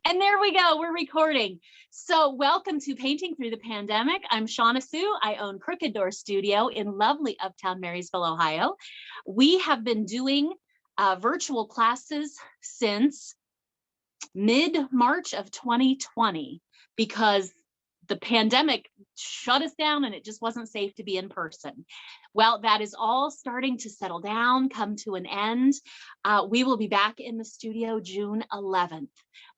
And there we go, we're recording. So welcome to Painting Through the Pandemic. I'm Shauna Sue. I own Crooked Door Studio in lovely Uptown Marysville, Ohio. We have been doing virtual classes since mid-March of 2020 because the pandemic shut us down and it just wasn't safe to be in person. Well, that is all starting to settle down, come to an end. We will be back in the studio June 11th.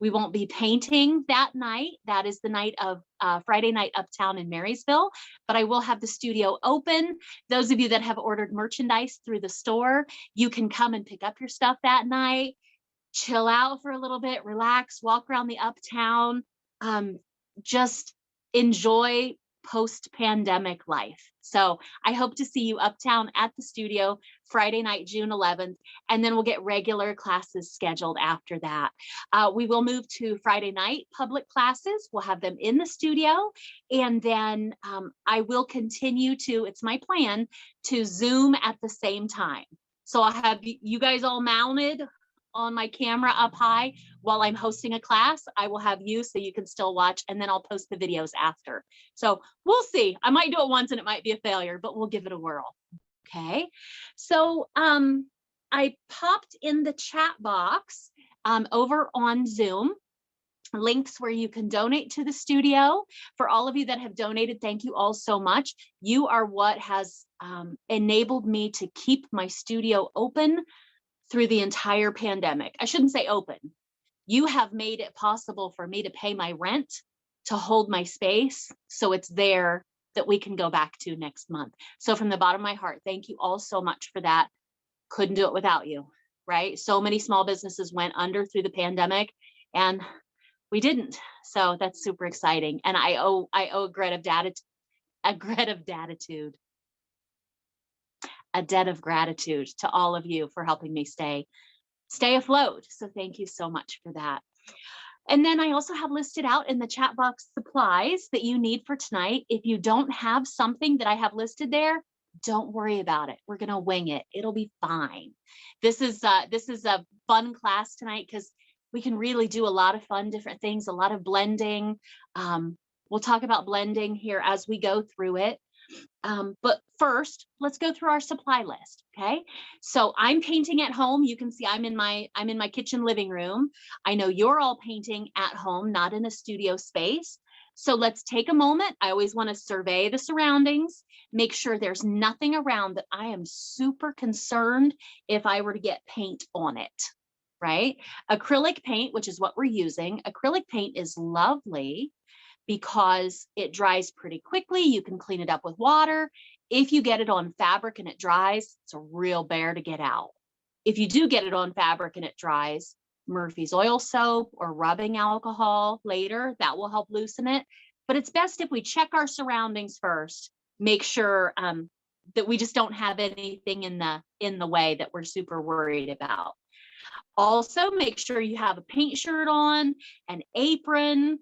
We won't be painting that night. That is the night of Friday night Uptown in Marysville, but I will have the studio open. Those of you that have ordered merchandise through the store, you can come and pick up your stuff that night, chill out for a little bit, relax, walk around the Uptown, just enjoy post-pandemic life. So I hope to see you Uptown at the studio Friday night, June 11th, and then we'll get regular classes scheduled after that. We will move to Friday night public classes. We'll have them in the studio, and then I will continue to, it's my plan, to Zoom at the same time. So I'll have you guys all mounted on my camera up high while I'm hosting a class. I will have you so you can still watch, and then I'll post the videos after. So we'll see. I might do it once and it might be a failure, but we'll give it a whirl. Okay. So I popped in the chat box over on Zoom links where you can donate to the studio. For all of you that have donated, thank you all so much. You are what has enabled me to keep my studio open through the entire pandemic. I shouldn't say open. You have made it possible for me to pay my rent, to hold my space, so it's there that we can go back to next month. So from the bottom of my heart, thank you all so much for that. Couldn't do it without you, right? So many small businesses went under through the pandemic and we didn't. So that's super exciting. And I owe a debt of gratitude to all of you for helping me stay afloat. So thank you so much for that. And then I also have listed out in the chat box supplies that you need for tonight. If you don't have something that I have listed there, don't worry about it. We're going to wing it. It'll be fine. This is a fun class tonight because we can really do a lot of fun different things, a lot of blending. We'll talk about blending here as we go through it. But first, let's go through our supply list. Okay, so I'm painting at home. You can see I'm in my kitchen living room. I know you're all painting at home, not in a studio space. So let's take a moment. I always want to survey the surroundings, make sure there's nothing around that I am super concerned if I were to get paint on it, right? Acrylic paint, which is what we're using. Acrylic paint is lovely because it dries pretty quickly. You can clean it up with water. If you get it on fabric and it dries, it's a real bear to get out. If you do get it on fabric and it dries, Murphy's oil soap or rubbing alcohol later, that will help loosen it. But it's best if we check our surroundings first, make sure that we just don't have anything in the way that we're super worried about. Also, make sure you have a paint shirt on, an apron.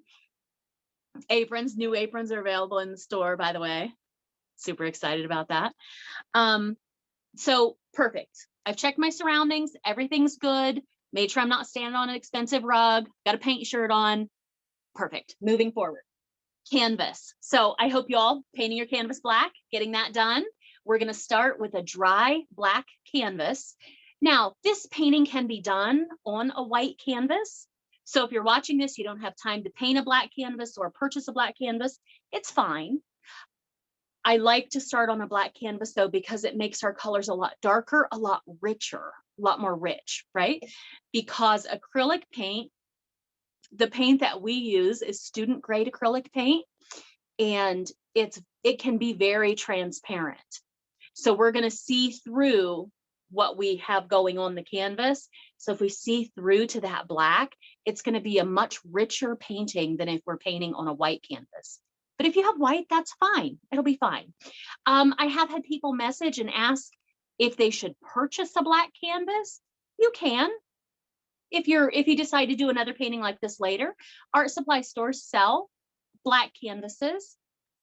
New aprons are available in the store, by the way. Super excited about that. So perfect. I've checked my surroundings. Everything's good. Made sure I'm not standing on an expensive rug. Got a paint shirt on. Perfect. Moving forward. Canvas. So I hope you all painting your canvas black, getting that done. We're going to start with a dry black canvas. Now, this painting can be done on a white canvas. So if you're watching this, you don't have time to paint a black canvas or purchase a black canvas, it's fine. I like to start on a black canvas though, because it makes our colors a lot darker, a lot richer, a lot more rich, right? Because acrylic paint, the paint that we use is student grade acrylic paint, and it can be very transparent. So we're going to see through what we have going on the canvas. So if we see through to that black, it's going to be a much richer painting than if we're painting on a white canvas. But if you have white, that's fine. It'll be fine. I have had people message and ask if they should purchase a black canvas. You can. If you decide to do another painting like this later, art supply stores sell black canvases.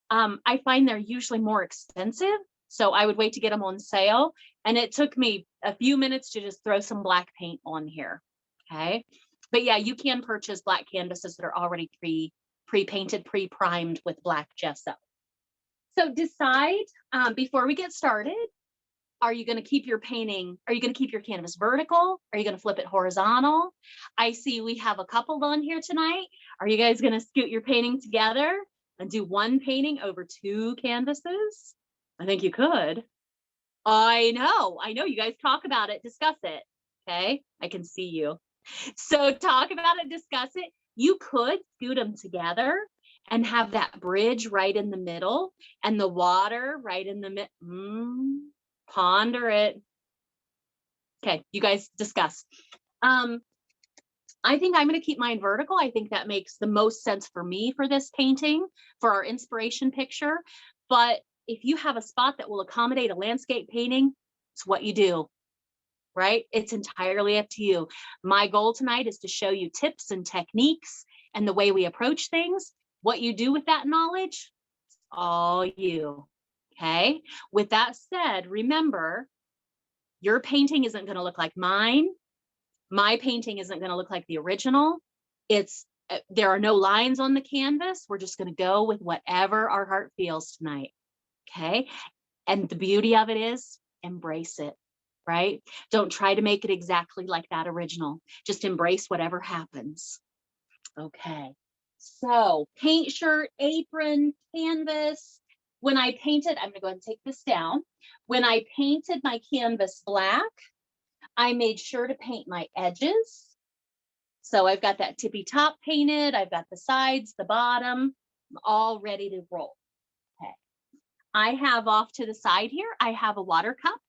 I find they're usually more expensive, so I would wait to get them on sale. And it took me a few minutes to just throw some black paint on here. Okay, But yeah, you can purchase black canvases that are already pre-painted, pre-primed with black gesso. So decide before we get started, are you going to keep your painting? Are you going to keep your canvas vertical? Are you going to flip it horizontal? I see we have a couple on here tonight. Are you guys going to scoot your painting together and do one painting over two canvases? I think you could. I know you guys talk about it, discuss it. Okay, I can see you. So talk about it, discuss it. You could scoot them together and have that bridge right in the middle and the water right in the middle. Ponder it. Okay, you guys discuss. I think I'm going to keep mine vertical. I think that makes the most sense for me for this painting, for our inspiration picture. But if you have a spot that will accommodate a landscape painting, it's what you do, right? It's entirely up to you. My goal tonight is to show you tips and techniques and the way we approach things. What you do with that knowledge, it's all you. Okay. With that said, remember, your painting isn't going to look like mine. My painting isn't going to look like the original. There are no lines on the canvas. We're just going to go with whatever our heart feels tonight. Okay. And the beauty of it is embrace it, right? Don't try to make it exactly like that original. Just embrace whatever happens. Okay. So paint shirt, apron, canvas. When I painted, I'm going to go ahead and take this down. When I painted my canvas black, I made sure to paint my edges. So I've got that tippy top painted. I've got the sides, the bottom, I'm all ready to roll. Okay. I have off to the side here, I have a water cup,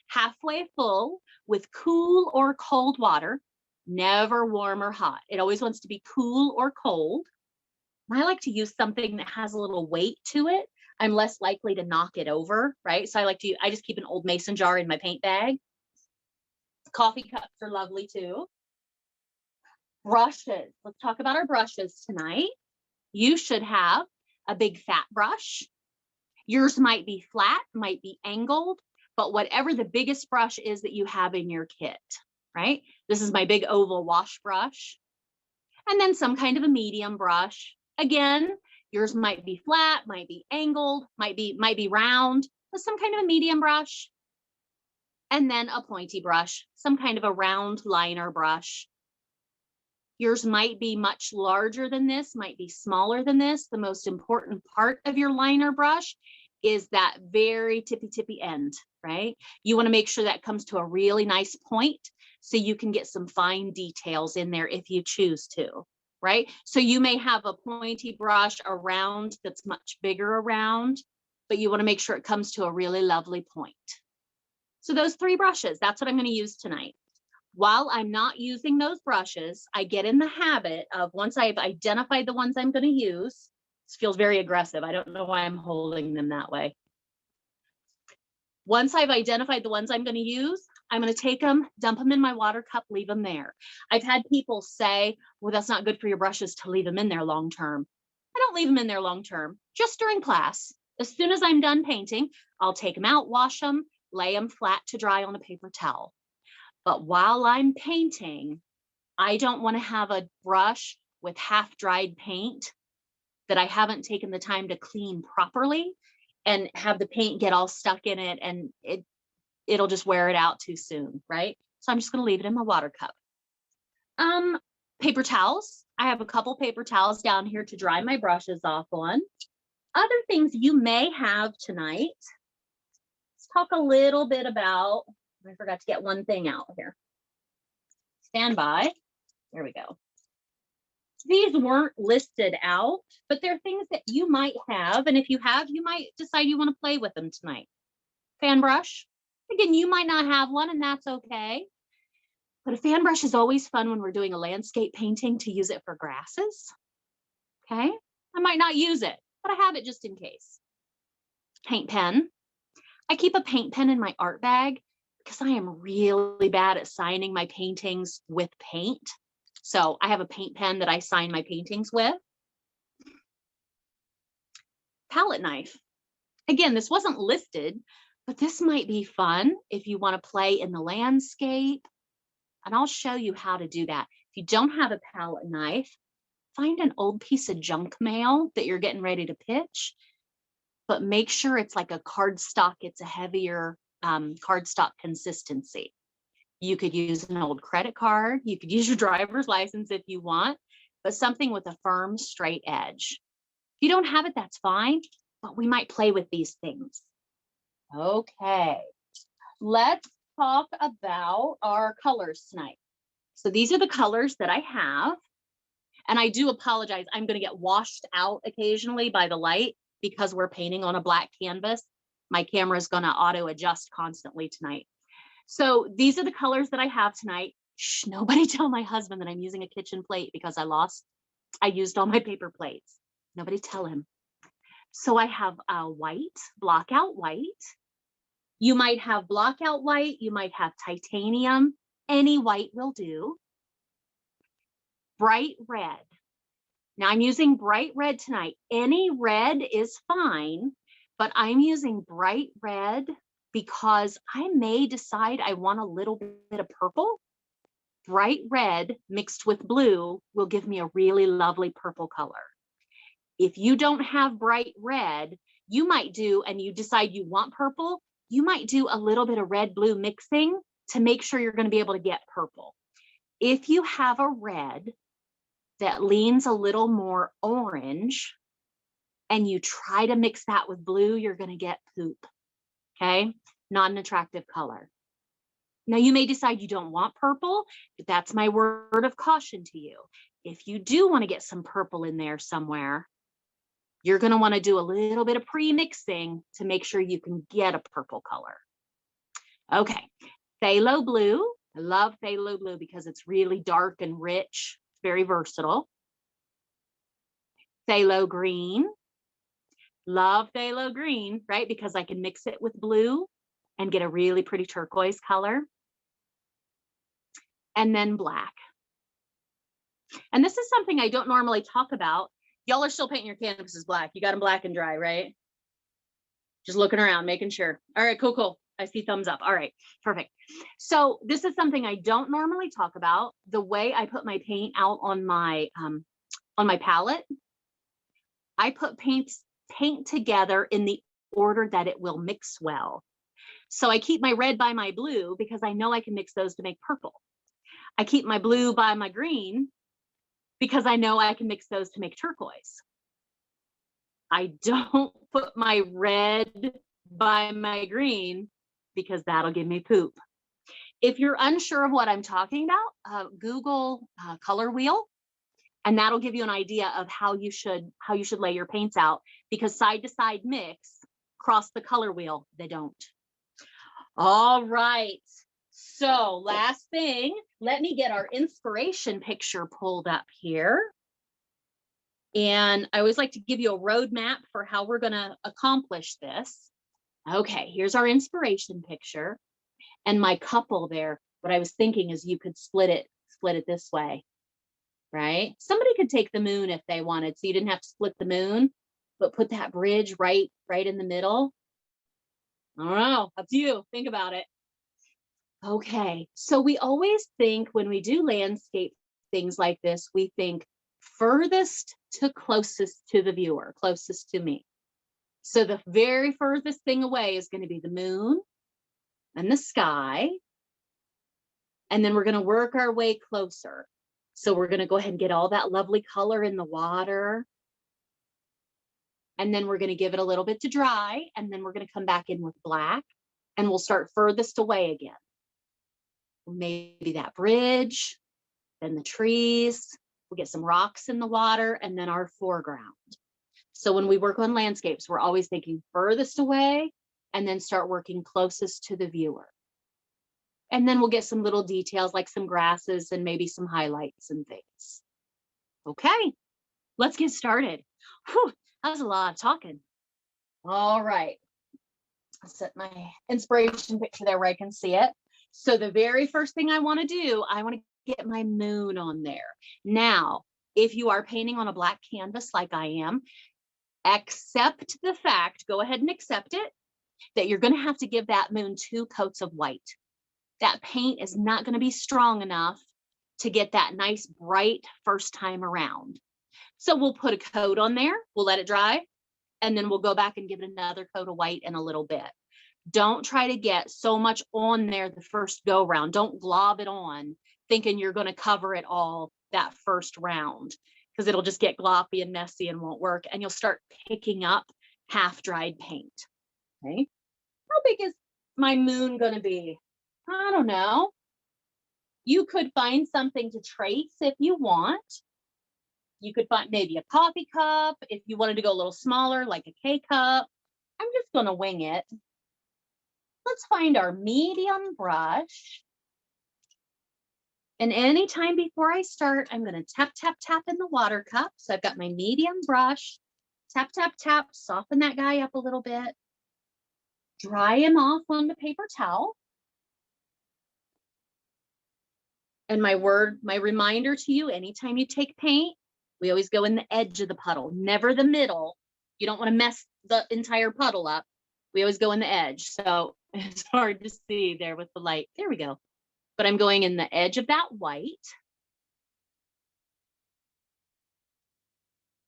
halfway full with cool or cold water, never warm or hot. It always wants to be cool or cold. I like to use something that has a little weight to it. I'm less likely to knock it over, right? So I just keep an old mason jar in my paint bag. Coffee cups are lovely too. Brushes. Let's talk about our brushes tonight. You should have a big fat brush. Yours might be flat, might be angled, but whatever the biggest brush is that you have in your kit, right? This is my big oval wash brush. And then some kind of a medium brush. Again, yours might be flat, might be angled, might be round, but some kind of a medium brush. And then a pointy brush, some kind of a round liner brush. Yours might be much larger than this, might be smaller than this. The most important part of your liner brush is that very tippy end, right? You want to make sure that comes to a really nice point so you can get some fine details in there if you choose to, right? So you may have a pointy brush around that's much bigger around, but you want to make sure it comes to a really lovely point. So those three brushes, that's what I'm going to use tonight. While I'm not using those brushes, I get in the habit of, once I've identified the ones I'm going to use, this feels very aggressive. I don't know why I'm holding them that way. Once I've identified the ones I'm going to use, I'm going to take them, dump them in my water cup, leave them there. I've had people say, well, that's not good for your brushes to leave them in there long term. I don't leave them in there long term, just during class. As soon as I'm done painting, I'll take them out, wash them, lay them flat to dry on a paper towel. But while I'm painting, I don't want to have a brush with half-dried paint that I haven't taken the time to clean properly and have the paint get all stuck in it, and it'll just wear it out too soon, right? So I'm just going to leave it in my water cup. Paper towels. I have a couple paper towels down here to dry my brushes off on. Other things you may have tonight. Let's talk a little bit about, I forgot to get one thing out here. Stand by. There we go. These weren't listed out, but they're things that you might have. And if you have, you might decide you want to play with them tonight. Fan brush. Again, you might not have one, and that's okay. But a fan brush is always fun when we're doing a landscape painting to use it for grasses. Okay. I might not use it, but I have it just in case. Paint pen. I keep a paint pen in my art bag because I am really bad at signing my paintings with paint. So I have a paint pen that I sign my paintings with. Palette knife. Again, this wasn't listed, but this might be fun if you want to play in the landscape. And I'll show you how to do that. If you don't have a palette knife, find an old piece of junk mail that you're getting ready to pitch, but make sure it's like a cardstock. It's a heavier cardstock consistency. You could use an old credit card. You could use your driver's license if you want, but something with a firm, straight edge. If you don't have it, that's fine, but we might play with these things. Okay, let's talk about our colors tonight. So these are the colors that I have. And I do apologize. I'm going to get washed out occasionally by the light because we're painting on a black canvas. My camera is going to auto adjust constantly tonight. So these are the colors that I have tonight. Shh, nobody tell my husband that I'm using a kitchen plate because I used all my paper plates. Nobody tell him. So I have white, blockout white. You might have blockout white. You might have titanium. Any white will do. Bright red. Now I'm using bright red tonight. Any red is fine, but I'm using bright red because I may decide I want a little bit of purple. Bright red mixed with blue will give me a really lovely purple color. If you don't have bright red, you might do, and you decide you want purple, you might do a little bit of red blue mixing to make sure you're going to be able to get purple. If you have a red that leans a little more orange and you try to mix that with blue, you're going to get poop. Okay, not an attractive color. Now you may decide you don't want purple, but that's my word of caution to you. If you do want to get some purple in there somewhere, you're going to want to do a little bit of pre-mixing to make sure you can get a purple color. Okay, phthalo blue. I love phthalo blue because it's really dark and rich, very versatile. Phthalo green. Love phthalo green, right? Because I can mix it with blue and get a really pretty turquoise color. And then black. And this is something I don't normally talk about. Y'all are still painting your canvases black. You got them black and dry, right? Just looking around, making sure. All right, cool, cool. I see thumbs up. All right, perfect. So this is something I don't normally talk about. The way I put my paint out on my palette, I put paint together in the order that it will mix well. So I keep my red by my blue because I know I can mix those to make purple. I keep my blue by my green because I know I can mix those to make turquoise. I don't put my red by my green because that'll give me poop. If you're unsure of what I'm talking about, Google color wheel, and that'll give you an idea of how you should lay your paints out, because side to side mix, cross the color wheel, they don't. All right. So last thing, let me get our inspiration picture pulled up here. And I always like to give you a roadmap for how we're going to accomplish this. Okay, here's our inspiration picture. And my couple there, what I was thinking is you could split it this way, right? Somebody could take the moon if they wanted, so you didn't have to split the moon, but put that bridge right in the middle. I don't know, up to you, think about it. Okay, so we always think when we do landscape things like this, we think furthest to closest to the viewer, closest to me. So the very furthest thing away is going to be the moon and the sky. And then we're going to work our way closer. So we're going to go ahead and get all that lovely color in the water. And then we're going to give it a little bit to dry. And then we're going to come back in with black. And we'll start furthest away again. Maybe that bridge, then the trees. We'll get some rocks in the water, and then our foreground. So when we work on landscapes, we're always thinking furthest away and then start working closest to the viewer. And then we'll get some little details like some grasses and maybe some highlights and things. Okay, let's get started. Whew, that was a lot of talking. All right, I'll set my inspiration picture there where I can see it. So the very first thing I want to do, I want to get my moon on there. Now, if you are painting on a black canvas like I am, accept the fact, go ahead and accept it, that you're going to have to give that moon 2 coats of white. That paint is not going to be strong enough to get that nice bright first time around. So we'll put a coat on there, we'll let it dry, and then we'll go back and give it another coat of white in a little bit. Don't try to get so much on there the first go round. Don't glob it on thinking you're going to cover it all that first round, because it'll just get gloppy and messy and won't work. And you'll start picking up half dried paint. Okay. How big is my moon going to be? I don't know. You could find something to trace if you want. You could find maybe a coffee cup if you wanted to go a little smaller, like a K cup. I'm just going to wing it. Let's find our medium brush. And anytime before I start, I'm going to tap, tap, tap in the water cup. So I've got my medium brush. Tap, tap, tap, soften that guy up a little bit. Dry him off on the paper towel. And my reminder to you, anytime you take paint, we always go in the edge of the puddle, never the middle. You don't want to mess the entire puddle up. We always go in the edge. So it's hard to see there with the light. There we go. But I'm going in the edge of that white.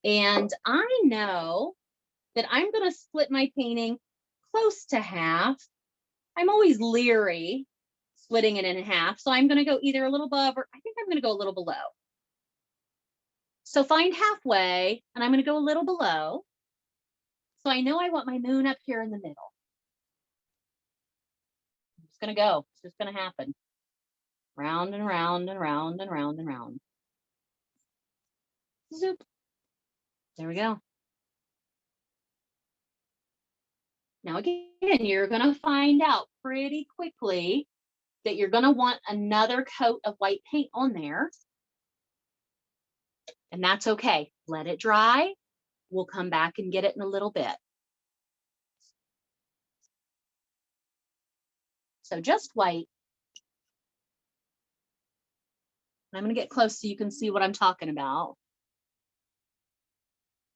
And I know that I'm going to split my painting close to half. I'm always leery splitting it in half. So I'm going to go either a little above, or I think I'm going to go a little below. So find halfway, and I'm going to go a little below. So I know I want my moon up here in the middle. I'm just going to go. It's just going to happen. Round and round and round and round and round. Zoop. There we go. Now again, you're going to find out pretty quickly that you're going to want another coat of white paint on there. And that's okay. Let it dry. We'll come back and get it in a little bit. So just white. I'm going to get close so you can see what I'm talking about.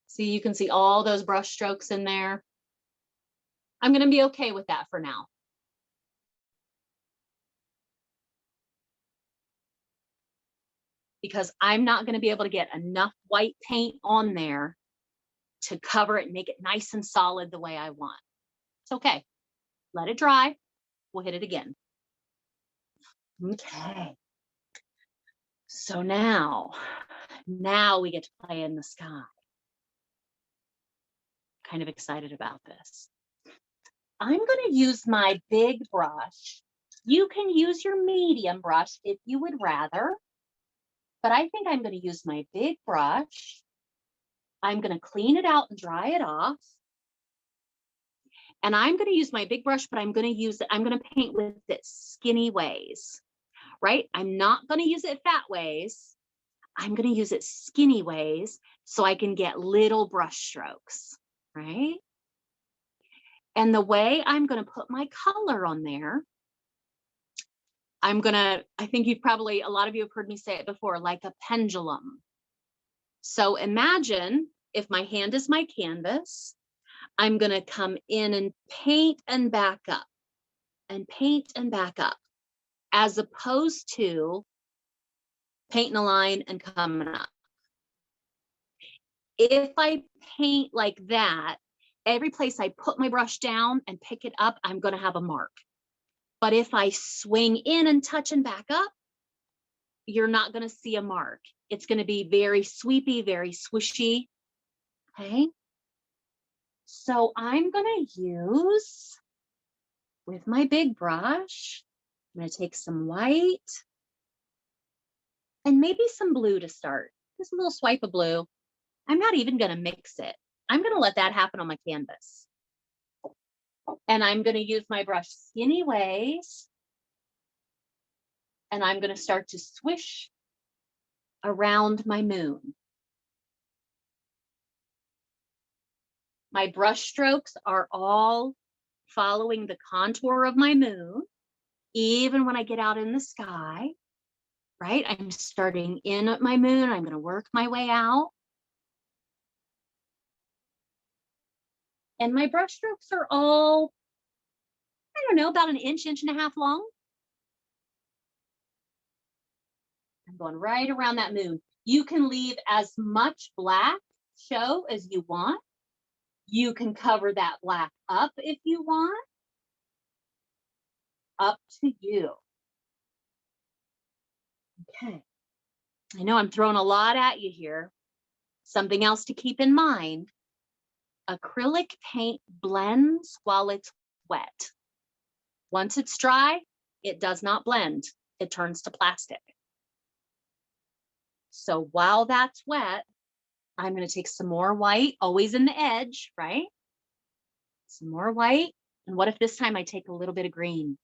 See, you can see all those brush strokes in there. I'm going to be okay with that for now. Because I'm not going to be able to get enough white paint on there to cover it and make it nice and solid the way I want. It's okay. Let it dry. We'll hit it again. Okay. So now we get to play in the sky. Kind of excited about this. I'm going to use my big brush. You can use your medium brush if you would rather, but I think I'm going to use my big brush. I'm going to clean it out and dry it off. And I'm going to use my big brush, but I'm going to paint with it skinny ways, right? I'm not going to use it fat ways. I'm going to use it skinny ways so I can get little brush strokes, right? And the way I'm going to put my color on there, I think a lot of you have heard me say it before, like a pendulum. So imagine if my hand is my canvas, I'm going to come in and paint and back up and paint and back up, as opposed to painting a line and coming up. If I paint like that, every place I put my brush down and pick it up, I'm going to have a mark. But if I swing in and touch and back up, you're not going to see a mark. It's going to be very sweepy, very swishy. Okay. So I'm going to use, with my big brush, I'm going to take some white and maybe some blue to start. Just a little swipe of blue. I'm not even going to mix it. I'm going to let that happen on my canvas. And I'm going to use my brush skinny ways. And I'm going to start to swish around my moon. My brush strokes are all following the contour of my moon, even when I get out in the sky, right? I'm starting in at my moon. I'm going to work my way out. And my brush strokes are all, I don't know, about an inch, inch and a half long. I'm going right around that moon. You can leave as much black show as you want. You can cover that black up if you want. Up to you. Okay. I know I'm throwing a lot at you here. Something else to keep in mind. Acrylic paint blends while it's wet. Once it's dry, it does not blend. It turns to plastic. So while that's wet, I'm going to take some more white, always in the edge, right? Some more white. And what if this time I take a little bit of green?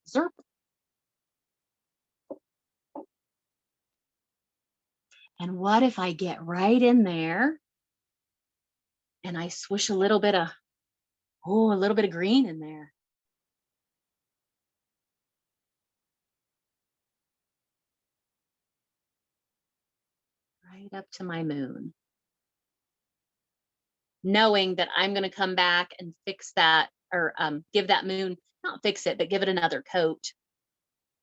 Zerp. And what if I get right in there and I swish a little bit of, a little bit of green in there. Right up to my moon. Knowing that I'm going to come back and fix that, or give that moon, not fix it, but give it another coat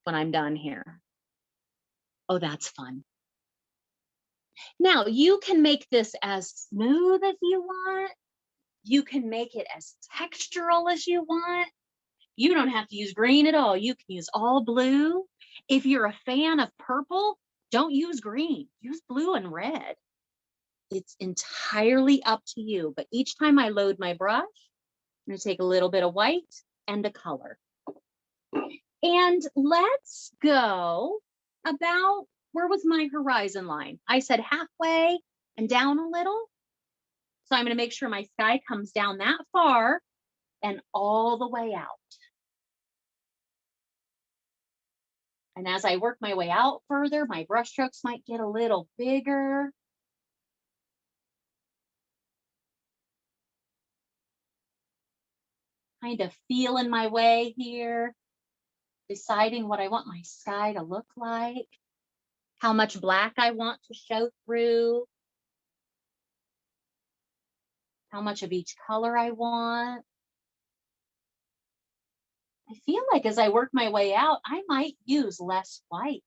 when I'm done here. Oh, that's fun. Now you can make this as smooth as you want. You can make it as textural as you want. You don't have to use green at all. You can use all blue. If you're a fan of purple, don't use green. Use blue and red. It's entirely up to you. But each time I load my brush, I'm going to take a little bit of white and a color. And let's go about, where was my horizon line? I said halfway and down a little. So I'm going to make sure my sky comes down that far and all the way out. And as I work my way out further, my brush strokes might get a little bigger. Kind of feeling my way here, deciding what I want my sky to look like, how much black I want to show through, how much of each color I want. I feel like as I work my way out, I might use less white.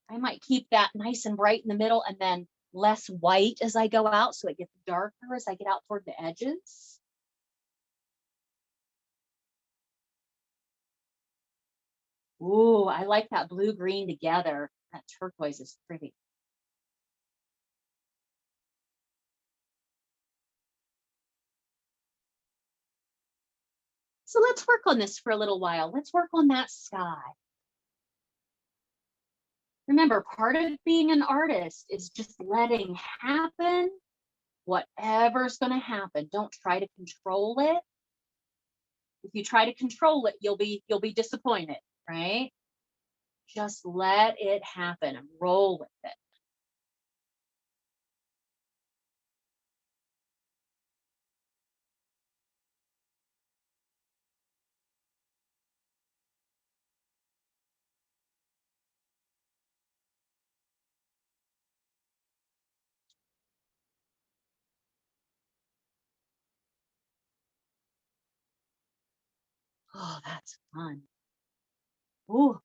I might keep that nice and bright in the middle and then less white as I go out, so it gets darker as I get out toward the edges. Ooh, I like that blue-green together. That turquoise is pretty. So let's work on this for a little while. Let's work on that sky. Remember, part of being an artist is just letting happen whatever's going to happen. Don't try to control it. If you try to control it, you'll be disappointed, right? Just let it happen and roll with it. Oh, that's fun. Ooh.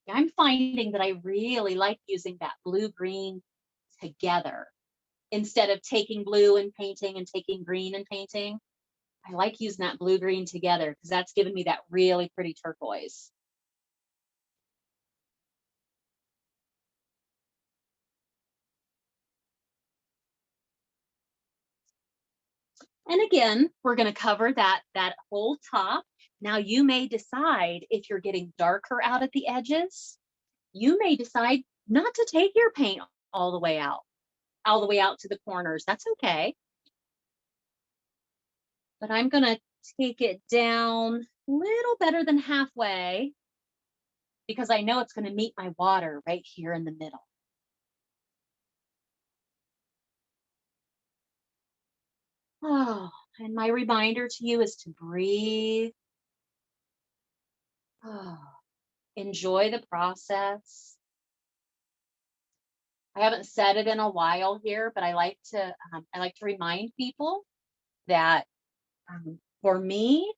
I'm finding that I really like using that blue-green together instead of taking blue and painting and taking green and painting. I like using that blue-green together because that's giving me that really pretty turquoise. And again, we're going to cover that whole top. Now you may decide if you're getting darker out at the edges, you may decide not to take your paint all the way out to the corners. That's okay. But I'm going to take it down a little better than halfway because I know it's going to meet my water right here in the middle. Oh, and my reminder to you is to breathe. Oh, enjoy the process. I haven't said it in a while here, but I like to remind people that for me,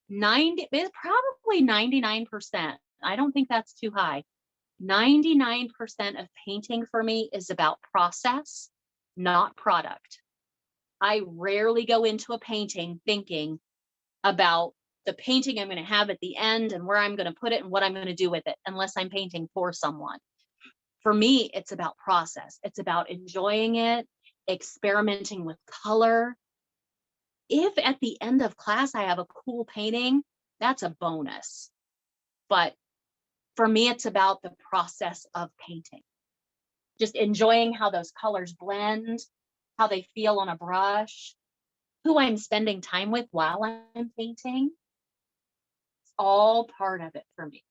it's probably 99%. I don't think that's too high. 99% of painting for me is about process, not product. I rarely go into a painting thinking about the painting I'm going to have at the end and where I'm going to put it and what I'm going to do with it, unless I'm painting for someone. For me, it's about process. It's about enjoying it, experimenting with color. If at the end of class I have a cool painting, that's a bonus. But for me, it's about the process of painting. Just enjoying how those colors blend, how they feel on a brush, who I'm spending time with while I'm painting. It's all part of it for me.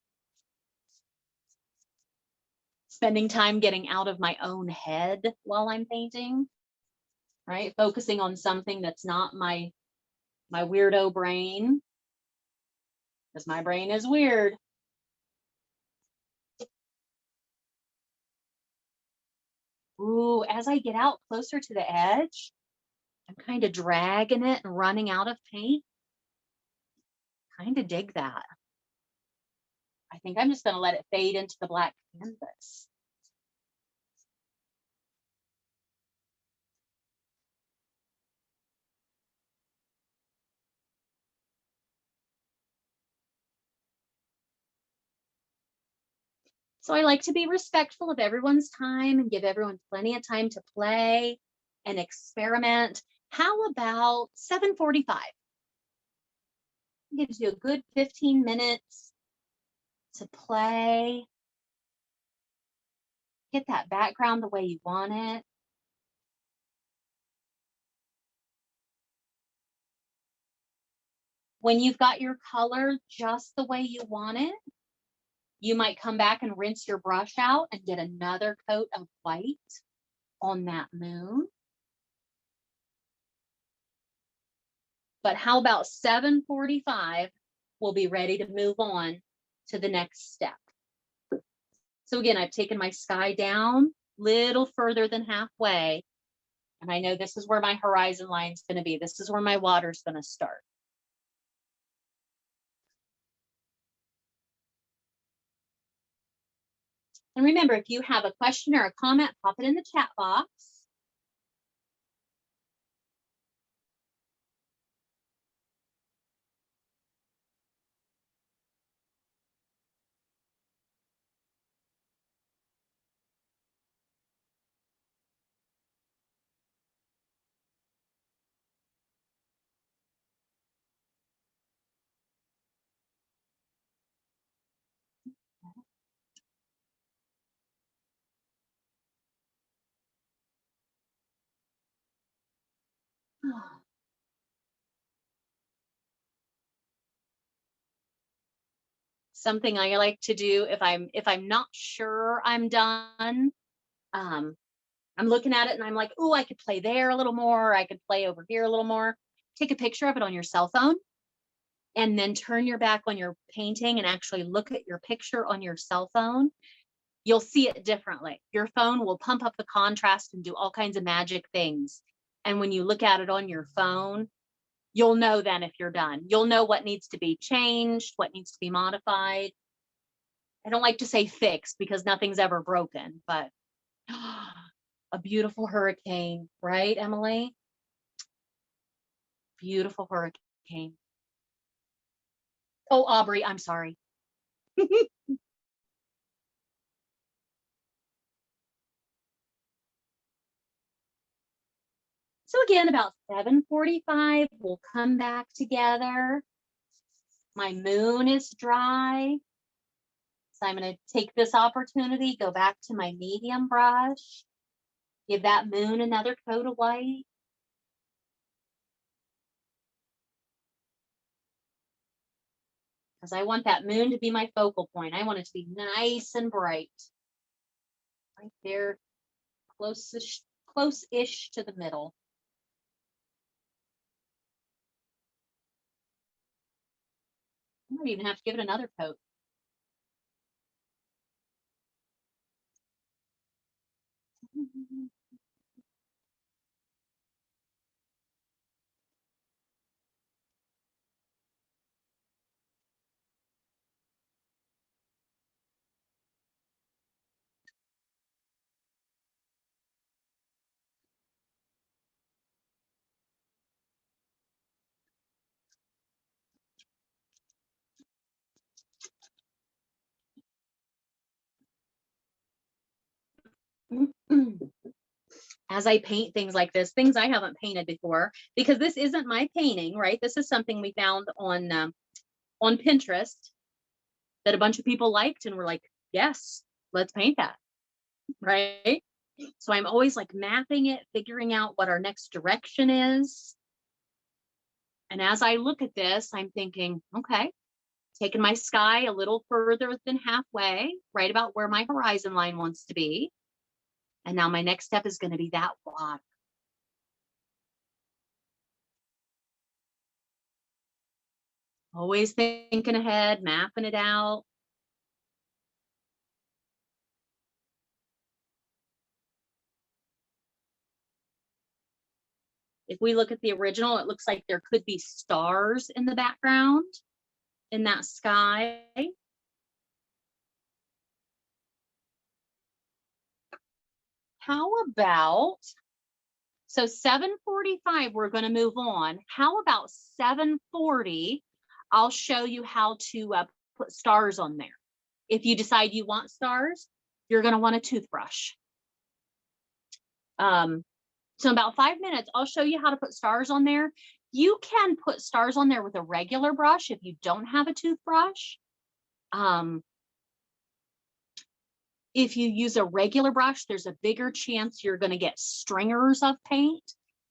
Spending time getting out of my own head while I'm painting, right? Focusing on something that's not my weirdo brain, because my brain is weird. Ooh, as I get out closer to the edge, I'm kind of dragging it and running out of paint. Kind of dig that. I think I'm just going to let it fade into the black canvas. So I like to be respectful of everyone's time and give everyone plenty of time to play and experiment. How about 7:45? Gives you a good 15 minutes to play. Get that background the way you want it. When you've got your color just the way you want it, you might come back and rinse your brush out and get another coat of white on that moon. But how about 7:45? We'll be ready to move on to the next step. So again, I've taken my sky down a little further than halfway. And I know this is where my horizon line is going to be. This is where my water's going to start. And remember, if you have a question or a comment, pop it in the chat box. Something I like to do if I'm not sure I'm done, I'm looking at it and I'm like, oh, I could play there a little more. I could play over here a little more. Take a picture of it on your cell phone and then turn your back on your painting and actually look at your picture on your cell phone. You'll see it differently. Your phone will pump up the contrast and do all kinds of magic things. And when you look at it on your phone, you'll know then if you're done. You'll know what needs to be changed, what needs to be modified. I don't like to say fixed because nothing's ever broken, but a beautiful hurricane, right, Emily? Beautiful hurricane. Oh, Aubrey, I'm sorry. So again, about 7:45, we'll come back together. My moon is dry. So I'm going to take this opportunity, go back to my medium brush, give that moon another coat of white. Because I want that moon to be my focal point. I want it to be nice and bright. Right there, close-ish to the middle. I might even have to give it another coat. as I paint things like this, things I haven't painted before, because this isn't my painting, right? This is something we found on Pinterest that a bunch of people liked and were like, yes, let's paint that, right? So I'm always like mapping it, figuring out what our next direction is. And as I look at this, I'm thinking, okay, taking my sky a little further than halfway, right about where my horizon line wants to be. And now my next step is going to be that water. Always thinking ahead, mapping it out. If we look at the original, it looks like there could be stars in the background in that sky. How about, so 7:45, we're going to move on. How about 7:40? I'll show you how to put stars on there. If you decide you want stars, you're going to want a toothbrush. So in about 5 minutes, I'll show you how to put stars on there. You can put stars on there with a regular brush if you don't have a toothbrush. If you use a regular brush, there's a bigger chance you're going to get stringers of paint.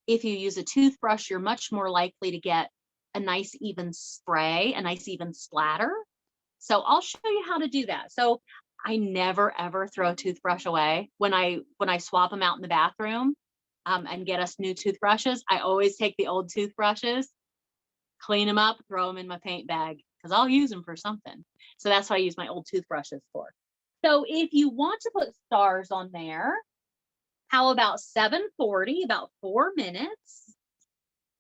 If you use a toothbrush, you're much more likely to get a nice even spray, a nice even splatter. So I'll show you how to do that. So I never ever throw a toothbrush away. When I swap them out in the bathroom and get us new toothbrushes, I always take the old toothbrushes, clean them up, throw them in my paint bag, because I'll use them for something. So that's what I use my old toothbrushes for. So if you want to put stars on there, how about 7:40, about 4 minutes?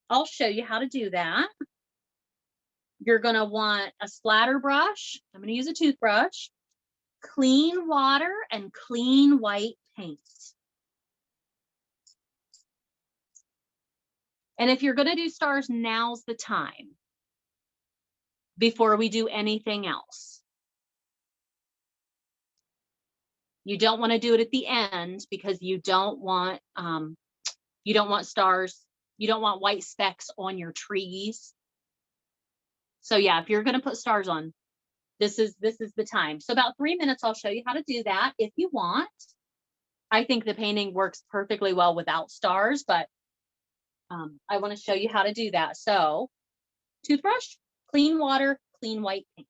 I'll show you how to do that. You're going to want a splatter brush. I'm going to use a toothbrush, clean water, and clean white paint. And if you're going to do stars, now's the time before we do anything else. You don't want to do it at the end because you don't want stars. You don't want white specks on your trees. So yeah, if you're going to put stars on, this is the time. So about 3 minutes, I'll show you how to do that if you want. I think the painting works perfectly well without stars, but I want to show you how to do that. So toothbrush, clean water, clean white paint.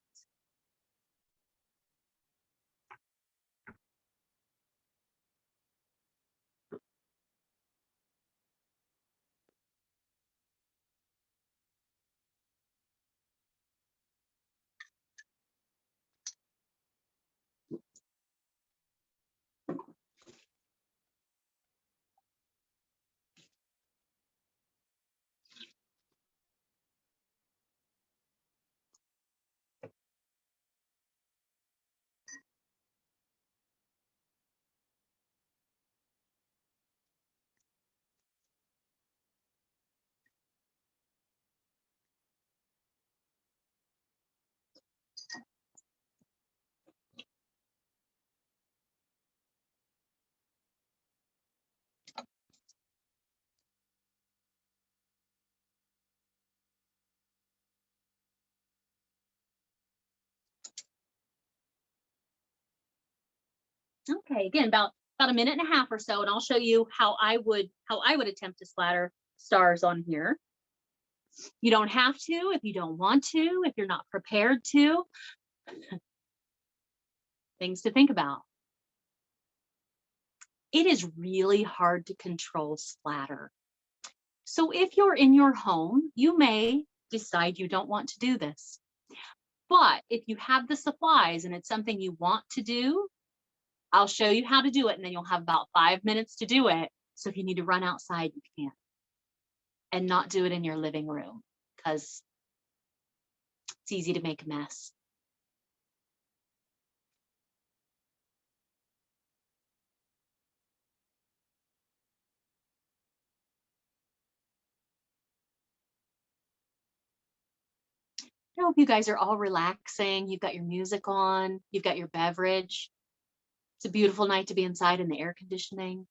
Okay, again, about a minute and a half or so, and I'll show you how I would attempt to splatter stars on here. You don't have to if you don't want to, if you're not prepared to. Things to think about. It is really hard to control splatter. So if you're in your home, you may decide you don't want to do this. But if you have the supplies and it's something you want to do, I'll show you how to do it, and then you'll have about 5 minutes to do it. So if you need to run outside, you can. And not do it in your living room, because it's easy to make a mess. I hope you guys are all relaxing. You've got your music on, you've got your beverage. It's a beautiful night to be inside in the air conditioning.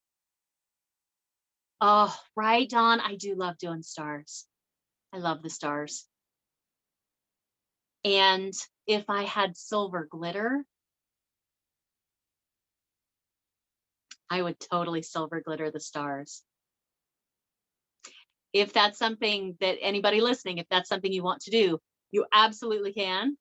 Oh, right, Dawn. I do love doing stars. I love the stars. And if I had silver glitter, I would totally silver glitter the stars. If that's something that anybody listening, if that's something you want to do, you absolutely can.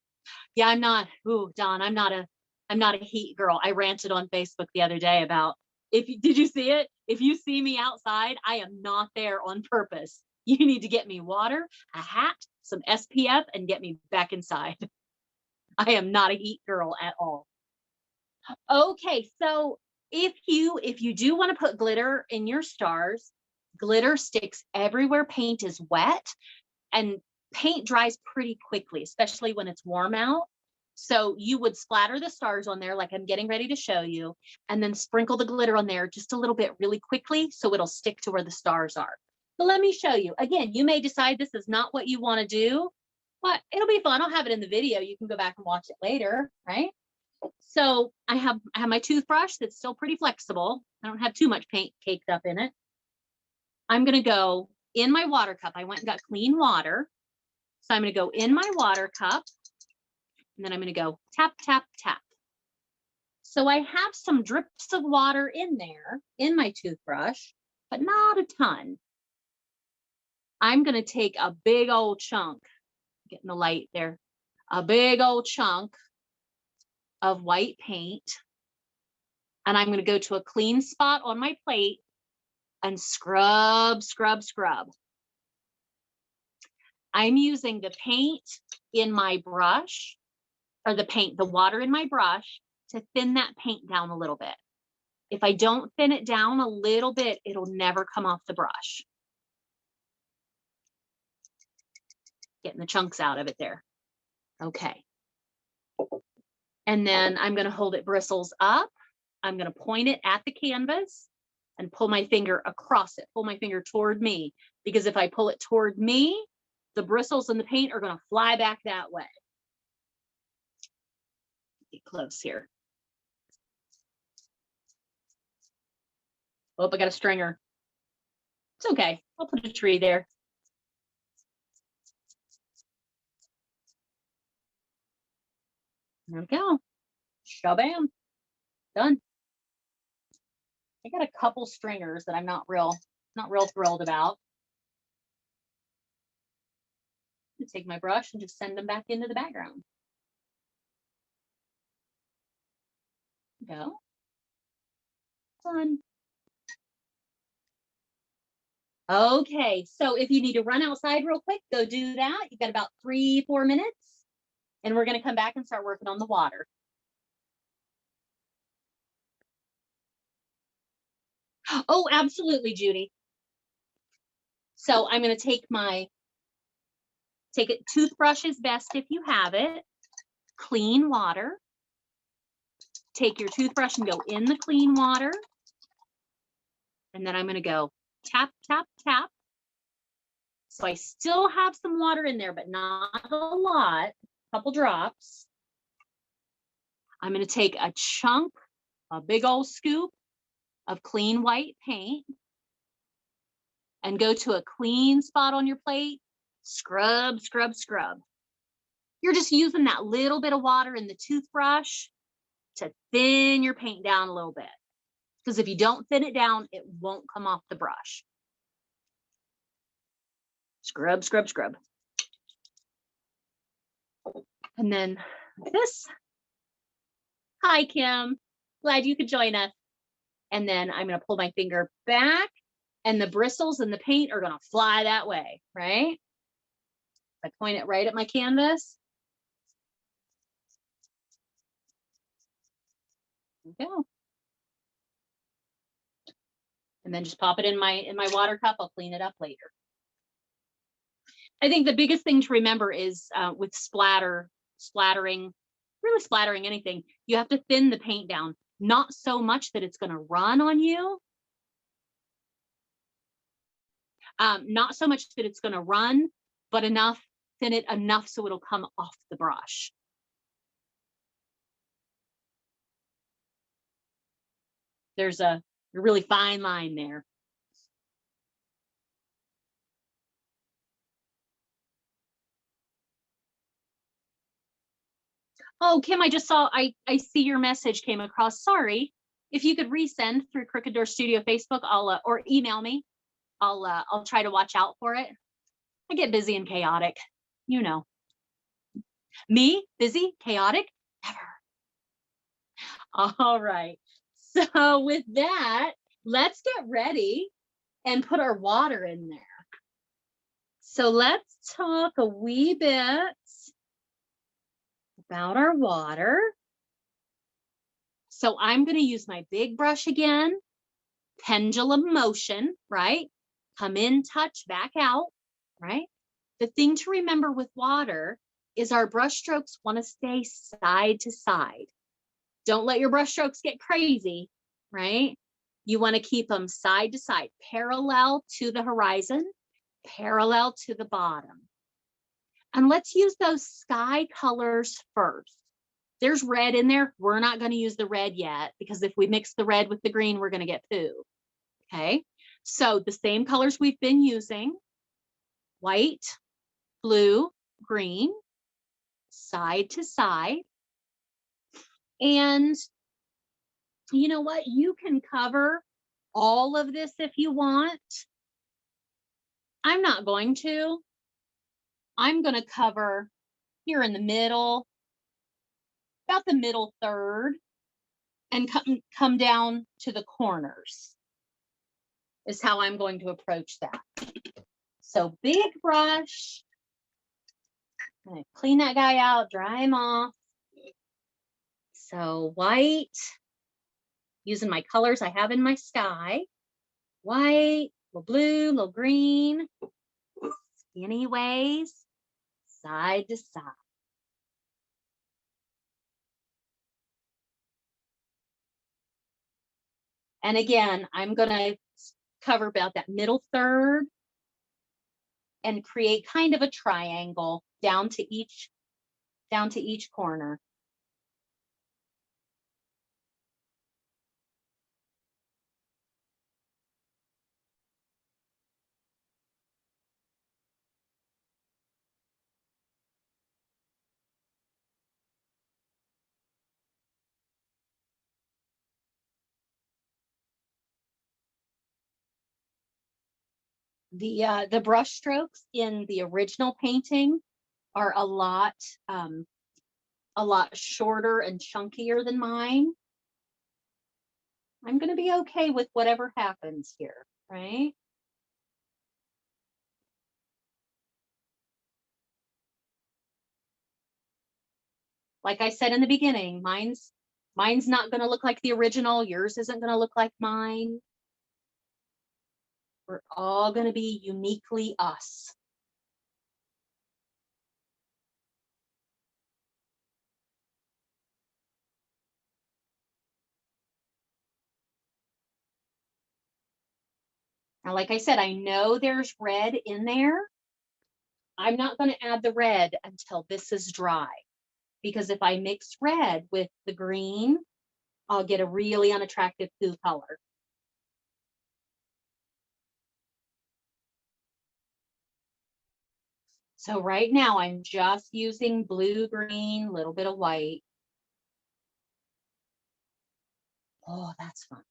Yeah, I'm not, ooh, Dawn, I'm not a heat girl. I ranted on Facebook the other day about, did you see it? If you see me outside, I am not there on purpose. You need to get me water, a hat, some SPF, and get me back inside. I am not a heat girl at all. Okay, so if you do want to put glitter in your stars, glitter sticks everywhere paint is wet, and paint dries pretty quickly, especially when it's warm out. So you would splatter the stars on there like I'm getting ready to show you, and then sprinkle the glitter on there just a little bit really quickly so it'll stick to where the stars are. So let me show you. Again, you may decide this is not what you want to do, but it'll be fun. I'll have it in the video. You can go back and watch it later, right? So I have my toothbrush that's still pretty flexible. I don't have too much paint caked up in it. I'm going to go in my water cup. I went and got clean water. So I'm going to go in my water cup, and then I'm going to go tap, tap, tap. So I have some drips of water in there in my toothbrush, but not a ton. I'm going to take a big old chunk, getting the light there, a big old chunk of white paint. And I'm going to go to a clean spot on my plate and scrub, scrub, scrub. I'm using the paint in my brush, or the water in my brush, to thin that paint down a little bit. If I don't thin it down a little bit, it'll never come off the brush. Getting the chunks out of it there. Okay. And then I'm going to hold it bristles up. I'm going to point it at the canvas and pull my finger across it, pull my finger toward me, because if I pull it toward me, the bristles and the paint are going to fly back that way. Get close here. Oh, I got a stringer. It's okay. I'll put a tree there. There we go. Shabam. Done. I got a couple stringers that I'm not real thrilled about. I'm gonna take my brush and just send them back into the background. Go. Done. Okay, so if you need to run outside real quick, go do that. You've got about 3-4 minutes, and we're gonna come back and start working on the water. Oh, absolutely, Judy. So I'm gonna take it, toothbrush is best if you have it, clean water. Take your toothbrush and go in the clean water. And then I'm gonna go tap, tap, tap. So I still have some water in there, but not a lot, a couple drops. I'm gonna take a chunk, a big old scoop of clean white paint, and go to a clean spot on your plate, scrub, scrub, scrub. You're just using that little bit of water in the toothbrush to thin your paint down a little bit. Because if you don't thin it down, it won't come off the brush. Scrub, scrub, scrub. And then this. Hi, Kim. Glad you could join us. And then I'm going to pull my finger back, and the bristles and the paint are going to fly that way, right? I point it right at my canvas. There we go. And then just pop it in my water cup. I'll clean it up later. I think the biggest thing to remember is with splattering anything, you have to thin the paint down, not so much that it's going to run on you. Not so much that it's going to run, but thin it enough so it'll come off the brush. There's a really fine line there. Oh, Kim, I just saw, I see your message came across. Sorry. If you could resend through Crooked Door Studio Facebook, or email me. I'll try to watch out for it. I get busy and chaotic. You know, me, busy, chaotic, never. All right. So with that, let's get ready and put our water in there. So let's talk a wee bit about our water. So I'm going to use my big brush again, pendulum motion, right? Come in, touch, back out, right? The thing to remember with water is our brush strokes want to stay side to side. Don't let your brush strokes get crazy, right? You want to keep them side to side, parallel to the horizon, parallel to the bottom. And let's use those sky colors first. There's red in there. We're not going to use the red yet, because if we mix the red with the green, we're going to get poo. Okay, so the same colors we've been using, white, blue, green, side to side. And you know what? You can cover all of this if you want. I'm not going to. I'm going to cover here in the middle, about the middle third, and come down to the corners is how I'm going to approach that. So big brush, I'm going to clean that guy out, dry him off. So white, using my colors I have in my sky, white, little blue, little green, skinny ways, side to side. And again, I'm going to cover about that middle third and create kind of a triangle down to each corner. The brush strokes in the original painting are a lot shorter and chunkier than mine. I'm going to be okay with whatever happens here, right? Like I said in the beginning, mine's not going to look like the original. Yours isn't going to look like mine. We're all going to be uniquely us. Now, like I said, I know there's red in there. I'm not going to add the red until this is dry, because if I mix red with the green, I'll get a really unattractive poo color. So right now I'm just using blue, green, a little bit of white. Oh, that's fun.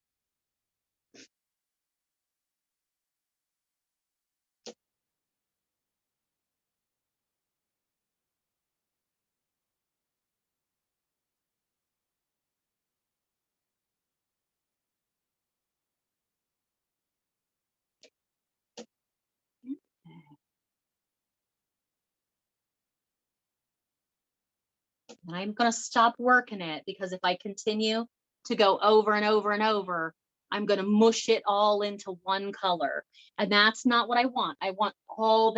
And I'm going to stop working it, because if I continue to go over and over and over, I'm going to mush it all into one color. And that's not what I want. I want all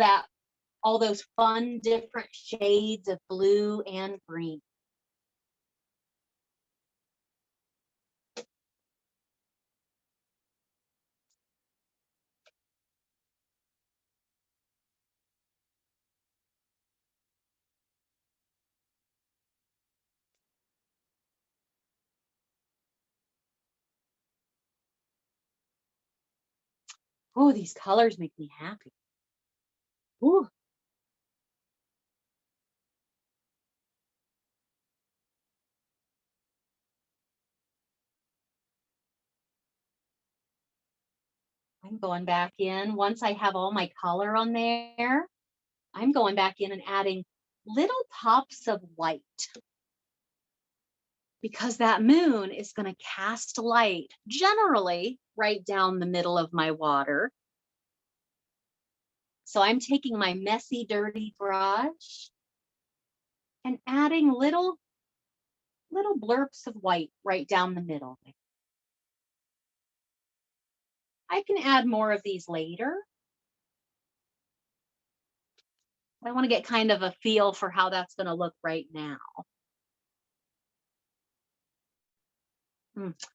those fun different shades of blue and green. Oh, these colors make me happy. Ooh. I'm going back in. Once I have all my color on there, I'm going back in and adding little pops of white, because that moon is going to cast light generally right down the middle of my water. So I'm taking my messy, dirty brush and adding little blurps of white right down the middle. I can add more of these later. I want to get kind of a feel for how that's going to look right now.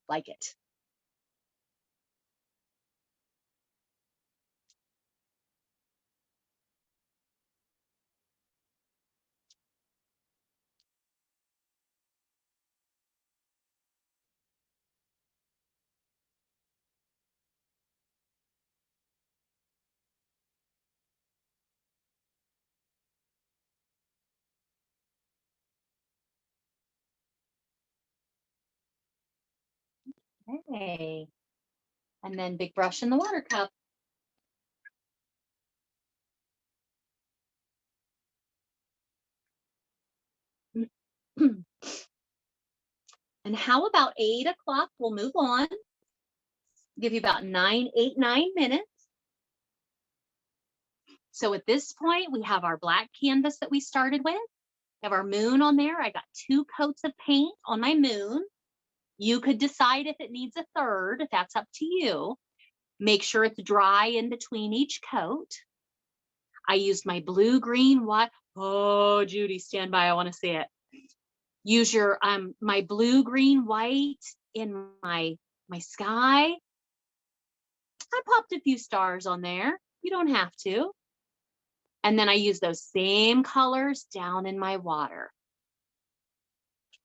Like it. Okay. And then big brush in the water cup. And how about 8 o'clock? We'll move on. Give you about 9 minutes. So at this point, we have our black canvas that we started with. We have our moon on there. I got 2 coats of paint on my moon. You could decide if it needs a third. That's up to you. Make sure it's dry in between each coat. I used my blue, green, white. Oh, Judy, stand by. I want to see it. Use your my blue, green, white in my sky. I popped a few stars on there. You don't have to. And then I use those same colors down in my water.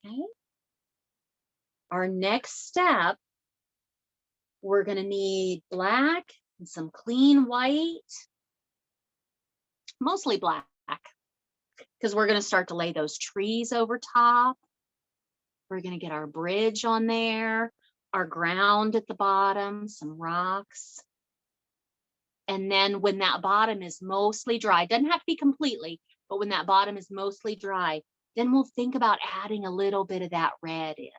Okay. Our next step, we're going to need black and some clean white, mostly black, because we're going to start to lay those trees over top. We're going to get our bridge on there, our ground at the bottom, some rocks. And then when that bottom is mostly dry, doesn't have to be completely, but when that bottom is mostly dry, then we'll think about adding a little bit of that red in.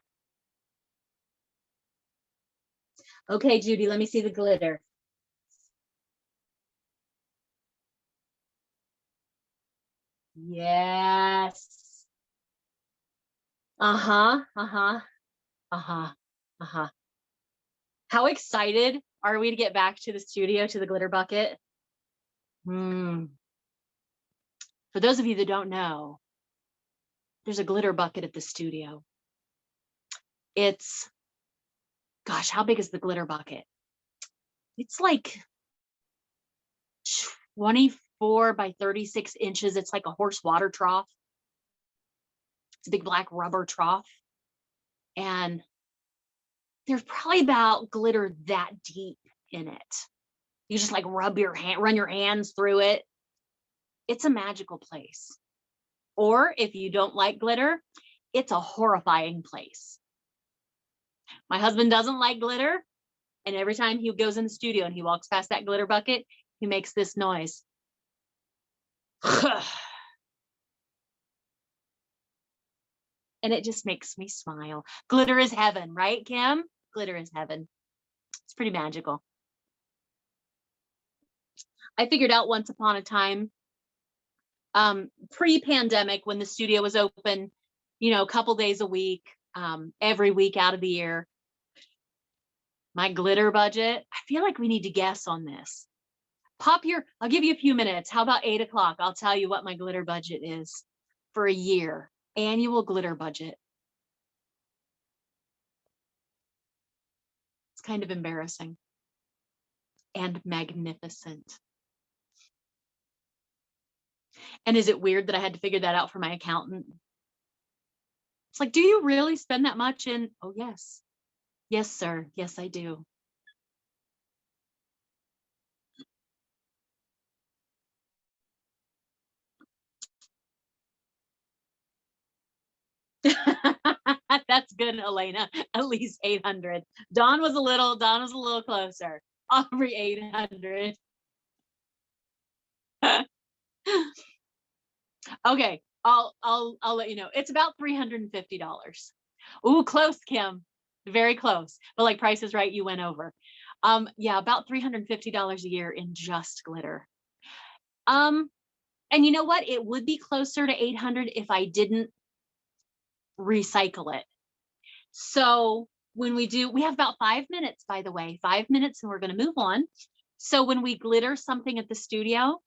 Okay, Judy, let me see the glitter. Yes. Uh-huh, uh-huh, uh-huh, uh-huh. How excited are we to get back to the studio, to the glitter bucket? For those of you that don't know, there's a glitter bucket at the studio. It's, gosh, how big is the glitter bucket? It's like 24 by 36 inches. It's like a horse water trough. It's a big black rubber trough. And there's probably about glitter that deep in it. You just like run your hands through it. It's a magical place. Or if you don't like glitter, it's a horrifying place. My husband doesn't like glitter. And every time he goes in the studio and he walks past that glitter bucket, he makes this noise. And it just makes me smile. Glitter is heaven, right, Kim? Glitter is heaven. It's pretty magical. I figured out once upon a time, pre-pandemic, when the studio was open, you know, a couple days a week, every week out of the year, my glitter budget, I feel like we need to guess on this. I'll give you a few minutes. How about 8 o'clock? I'll tell you what my glitter budget is for a year. Annual glitter budget. It's kind of embarrassing and magnificent. And is it weird that I had to figure that out for my accountant? It's like, do you really spend that much in? Oh, yes. Yes, sir. Yes, I do. That's good, Elena. At least 800. Dawn was a little closer. every 800. Okay, I'll let you know. It's about $350. Ooh, close, Kim. Very close. But like Price is Right, you went over. Yeah, about $350 a year in just glitter. And you know what? It would be closer to 800 if I didn't recycle it. So when we have about 5 minutes, by the way, 5 minutes, and we're going to move on. So when we glitter something at the studio,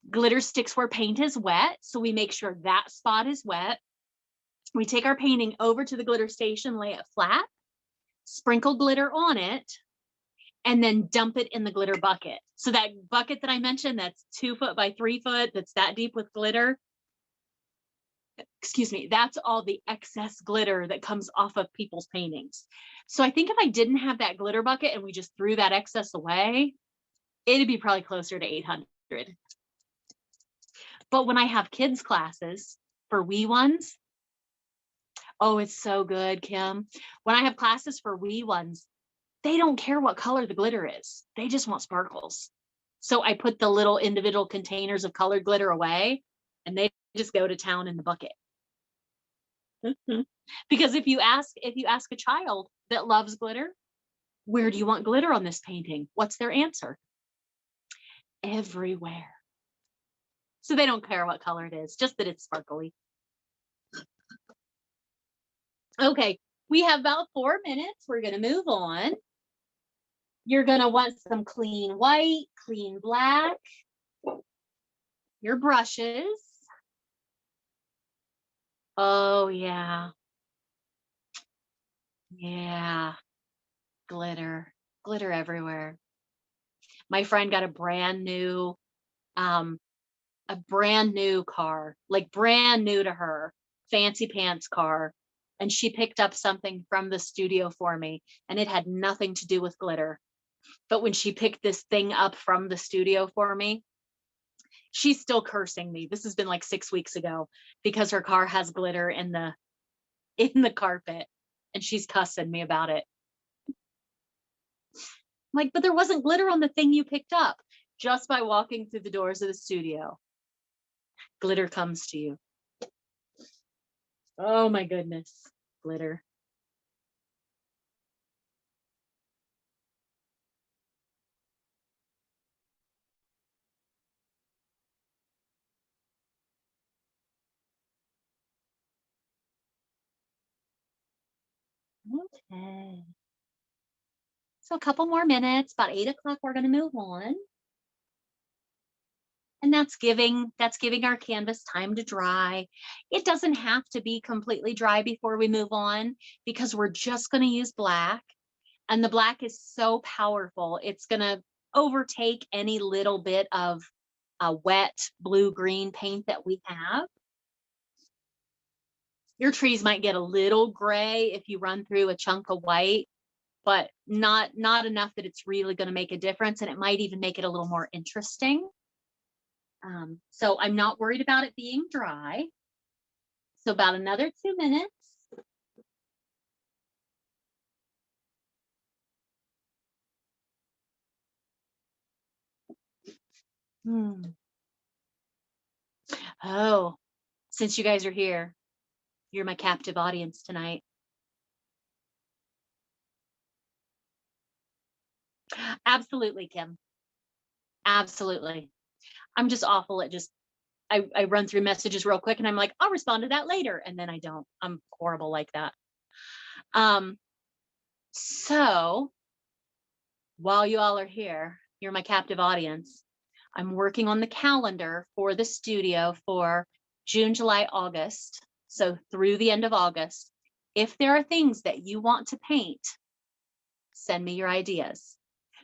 glitter sticks where paint is wet. So we make sure that spot is wet. We take our painting over to the glitter station, lay it flat, sprinkle glitter on it, and then dump it in the glitter bucket. So that bucket that I mentioned, that's 2 foot by 3 foot, that's that deep with glitter, excuse me, that's all the excess glitter that comes off of people's paintings. So I think if I didn't have that glitter bucket and we just threw that excess away, it'd be probably closer to 800. But when I have kids classes for wee ones, oh, it's so good, Kim. When I have classes for wee ones, they don't care what color the glitter is. They just want sparkles. So I put the little individual containers of colored glitter away, and they just go to town in the bucket. Because if you ask a child that loves glitter, where do you want glitter on this painting? What's their answer? Everywhere. So they don't care what color it is, just that it's sparkly. Okay, we have about 4 minutes. We're going to move on. You're going to want some clean white, clean black, your brushes. Oh, yeah. Yeah. Glitter everywhere. My friend got a brand new car, like brand new to her, fancy pants car. And she picked up something from the studio for me, and it had nothing to do with glitter. But when she picked this thing up from the studio for me, she's still cursing me. This has been like 6 weeks ago, because her car has glitter in the carpet, and she's cussing me about it. I'm like, but there wasn't glitter on the thing you picked up. Just by walking through the doors of the studio, glitter comes to you. Oh my goodness, glitter. Okay. So a couple more minutes, about 8 o'clock, we're going to move on. And that's giving our canvas time to dry. It doesn't have to be completely dry before we move on, because we're just going to use black. And the black is so powerful. It's going to overtake any little bit of wet blue-green paint that we have. Your trees might get a little gray if you run through a chunk of white, but not enough that it's really going to make a difference. And it might even make it a little more interesting. So I'm not worried about it being dry. So about another 2 minutes. Oh, since you guys are here, you're my captive audience tonight. Absolutely, Kim. Absolutely. I'm just awful at I run through messages real quick and I'm like, I'll respond to that later. And then I don't. I'm horrible like that. So while you all are here, you're my captive audience. I'm working on the calendar for the studio for June, July, August. So through the end of August. If there are things that you want to paint, send me your ideas.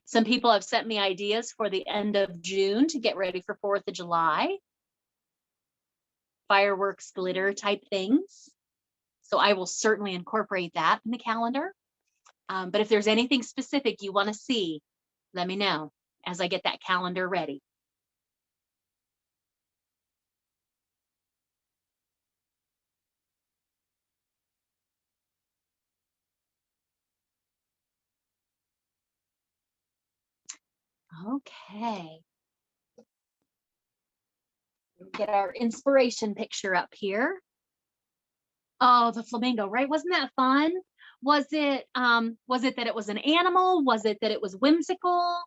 Some people have sent me ideas for the end of June to get ready for 4th of July. Fireworks, glitter type things. So I will certainly incorporate that in the calendar. But if there's anything specific you want to see, let me know as I get that calendar ready. Okay. Get our inspiration picture up here. Oh, the flamingo, right? Wasn't that fun? Was it that it was an animal? Was it that it was whimsical?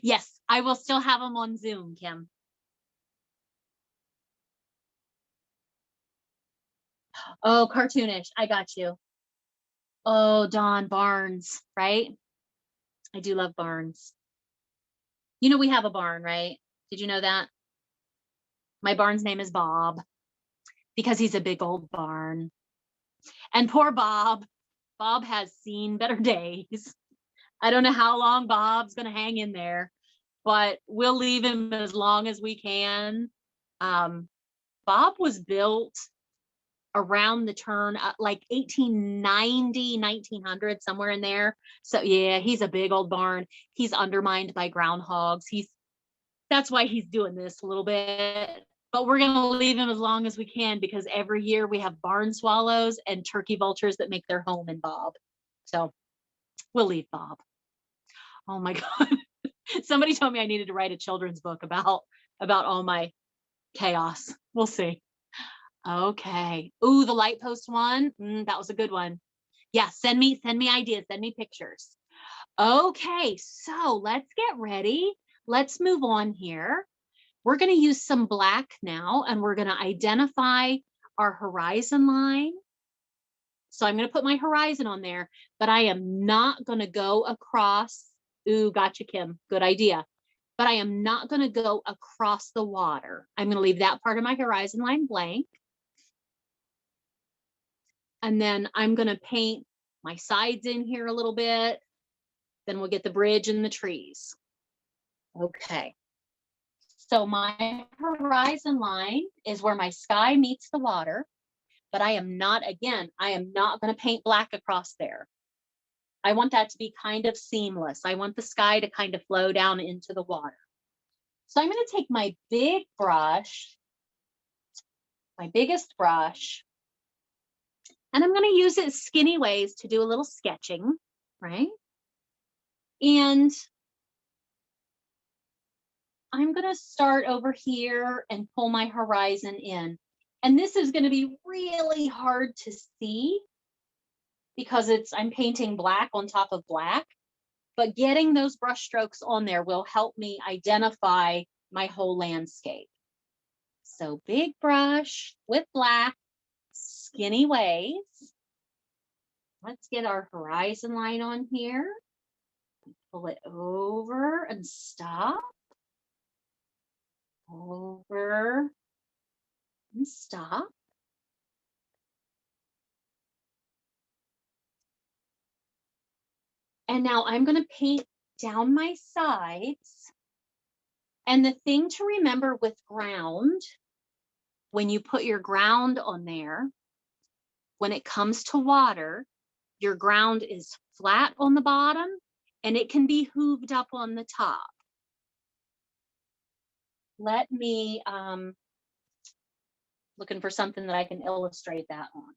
Yes, I will still have them on Zoom, Kim. Oh, cartoonish. I got you. Oh, Don Barnes, right? I do love barns. You know, we have a barn, right? Did you know that? My barn's name is Bob because he's a big old barn. And poor Bob. Bob has seen better days. I don't know how long Bob's going to hang in there, but we'll leave him as long as we can. Bob was built around the turn, like 1890, 1900, somewhere in there. So yeah, he's a big old barn. He's undermined by groundhogs. That's why he's doing this a little bit. But we're going to leave him as long as we can because every year we have barn swallows and turkey vultures that make their home in Bob. So we'll leave Bob. Oh my God. Somebody told me I needed to write a children's book about all my chaos. We'll see. Okay. Ooh, the light post one. That was a good one. Yeah, send me ideas, send me pictures. Okay, so let's get ready. Let's move on here. We're going to use some black now, and we're going to identify our horizon line. So I'm going to put my horizon on there, but I am not going to go across. Ooh, gotcha, Kim. Good idea. But I am not going to go across the water. I'm going to leave that part of my horizon line blank. And then I'm going to paint my sides in here a little bit. Then we'll get the bridge and the trees. Okay. So my horizon line is where my sky meets the water, but I am not going to paint black across there. I want that to be kind of seamless. I want the sky to kind of flow down into the water. So I'm going to take my big brush, my biggest brush, and I'm going to use it skinny ways to do a little sketching, right? And I'm going to start over here and pull my horizon in. And this is going to be really hard to see because I'm painting black on top of black, but getting those brush strokes on there will help me identify my whole landscape. So big brush with black, skinny ways. Let's get our horizon line on here. Pull it over and stop. Over and stop. And now I'm going to paint down my sides. And the thing to remember with ground, when you put your ground on there, when it comes to water, your ground is flat on the bottom and it can be hooved up on the top. Let me, looking for something that I can illustrate that on.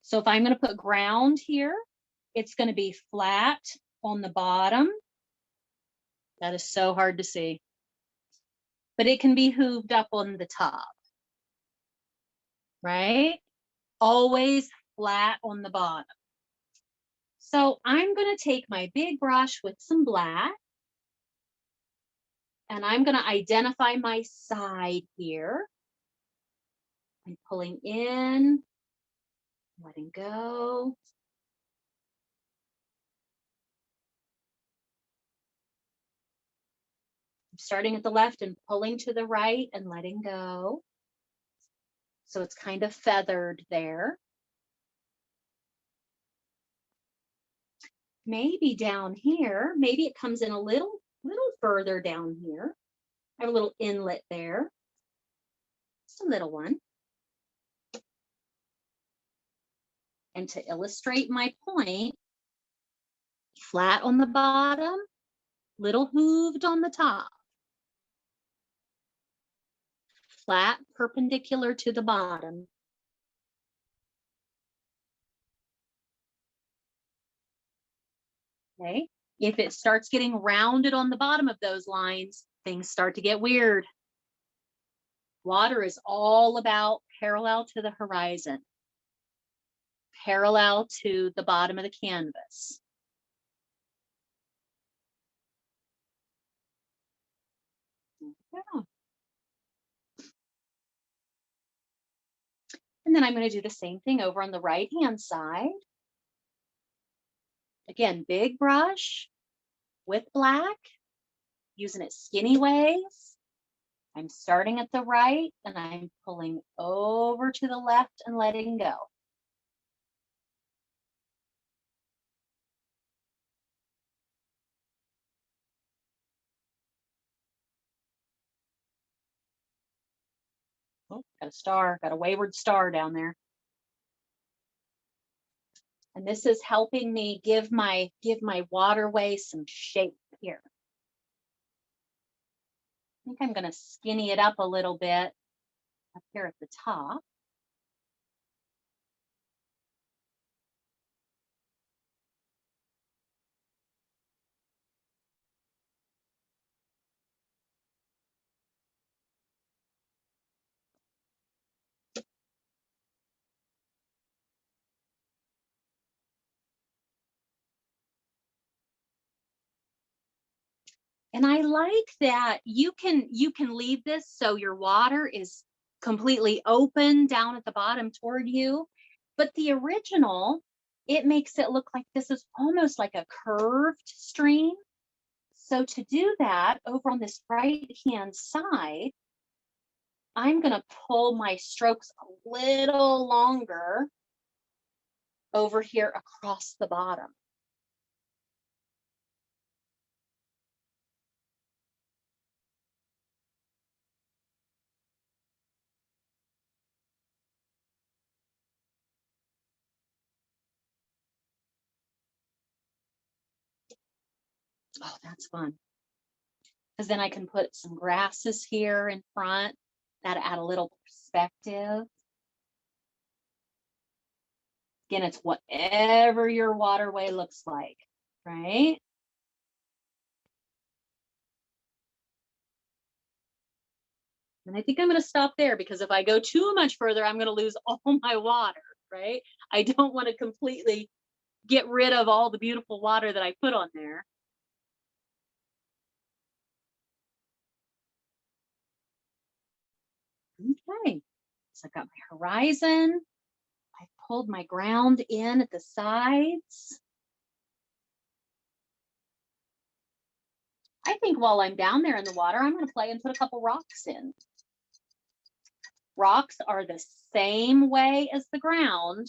So if I'm going to put ground here, it's going to be flat on the bottom. That is so hard to see. But it can be hooved up on the top, right? Always flat on the bottom. So I'm going to take my big brush with some black, and I'm going to identify my side here. I'm pulling in, letting go. I'm starting at the left and pulling to the right and letting go. So it's kind of feathered there. Maybe down here, maybe it comes in a little further down here. I have a little inlet there. Just a little one. And to illustrate my point, flat on the bottom, little hooved on the top. flat, perpendicular to the bottom. Okay. If it starts getting rounded on the bottom of those lines, things start to get weird. Water is all about parallel to the horizon, parallel to the bottom of the canvas. Yeah. And then I'm going to do the same thing over on the right hand side. Again, big brush with black, using it skinny ways. I'm starting at the right and I'm pulling over to the left and letting go. Oh, got a star, got a wayward star down there. And this is helping me give my waterway some shape here. I think I'm going to skinny it up a little bit up here at the top. And I like that you can leave this so your water is completely open down at the bottom toward you. But the original, it makes it look like this is almost like a curved stream. So to do that over on this right hand side, I'm going to pull my strokes a little longer over here across the bottom. Oh, that's fun. Because then I can put some grasses here in front that add a little perspective. Again, it's whatever your waterway looks like, right? And I think I'm going to stop there because if I go too much further, I'm going to lose all my water, right? I don't want to completely get rid of all the beautiful water that I put on there. Okay, so I've got my horizon. I pulled my ground in at the sides. I think while I'm down there in the water, I'm going to play and put a couple rocks in. Rocks are the same way as the ground.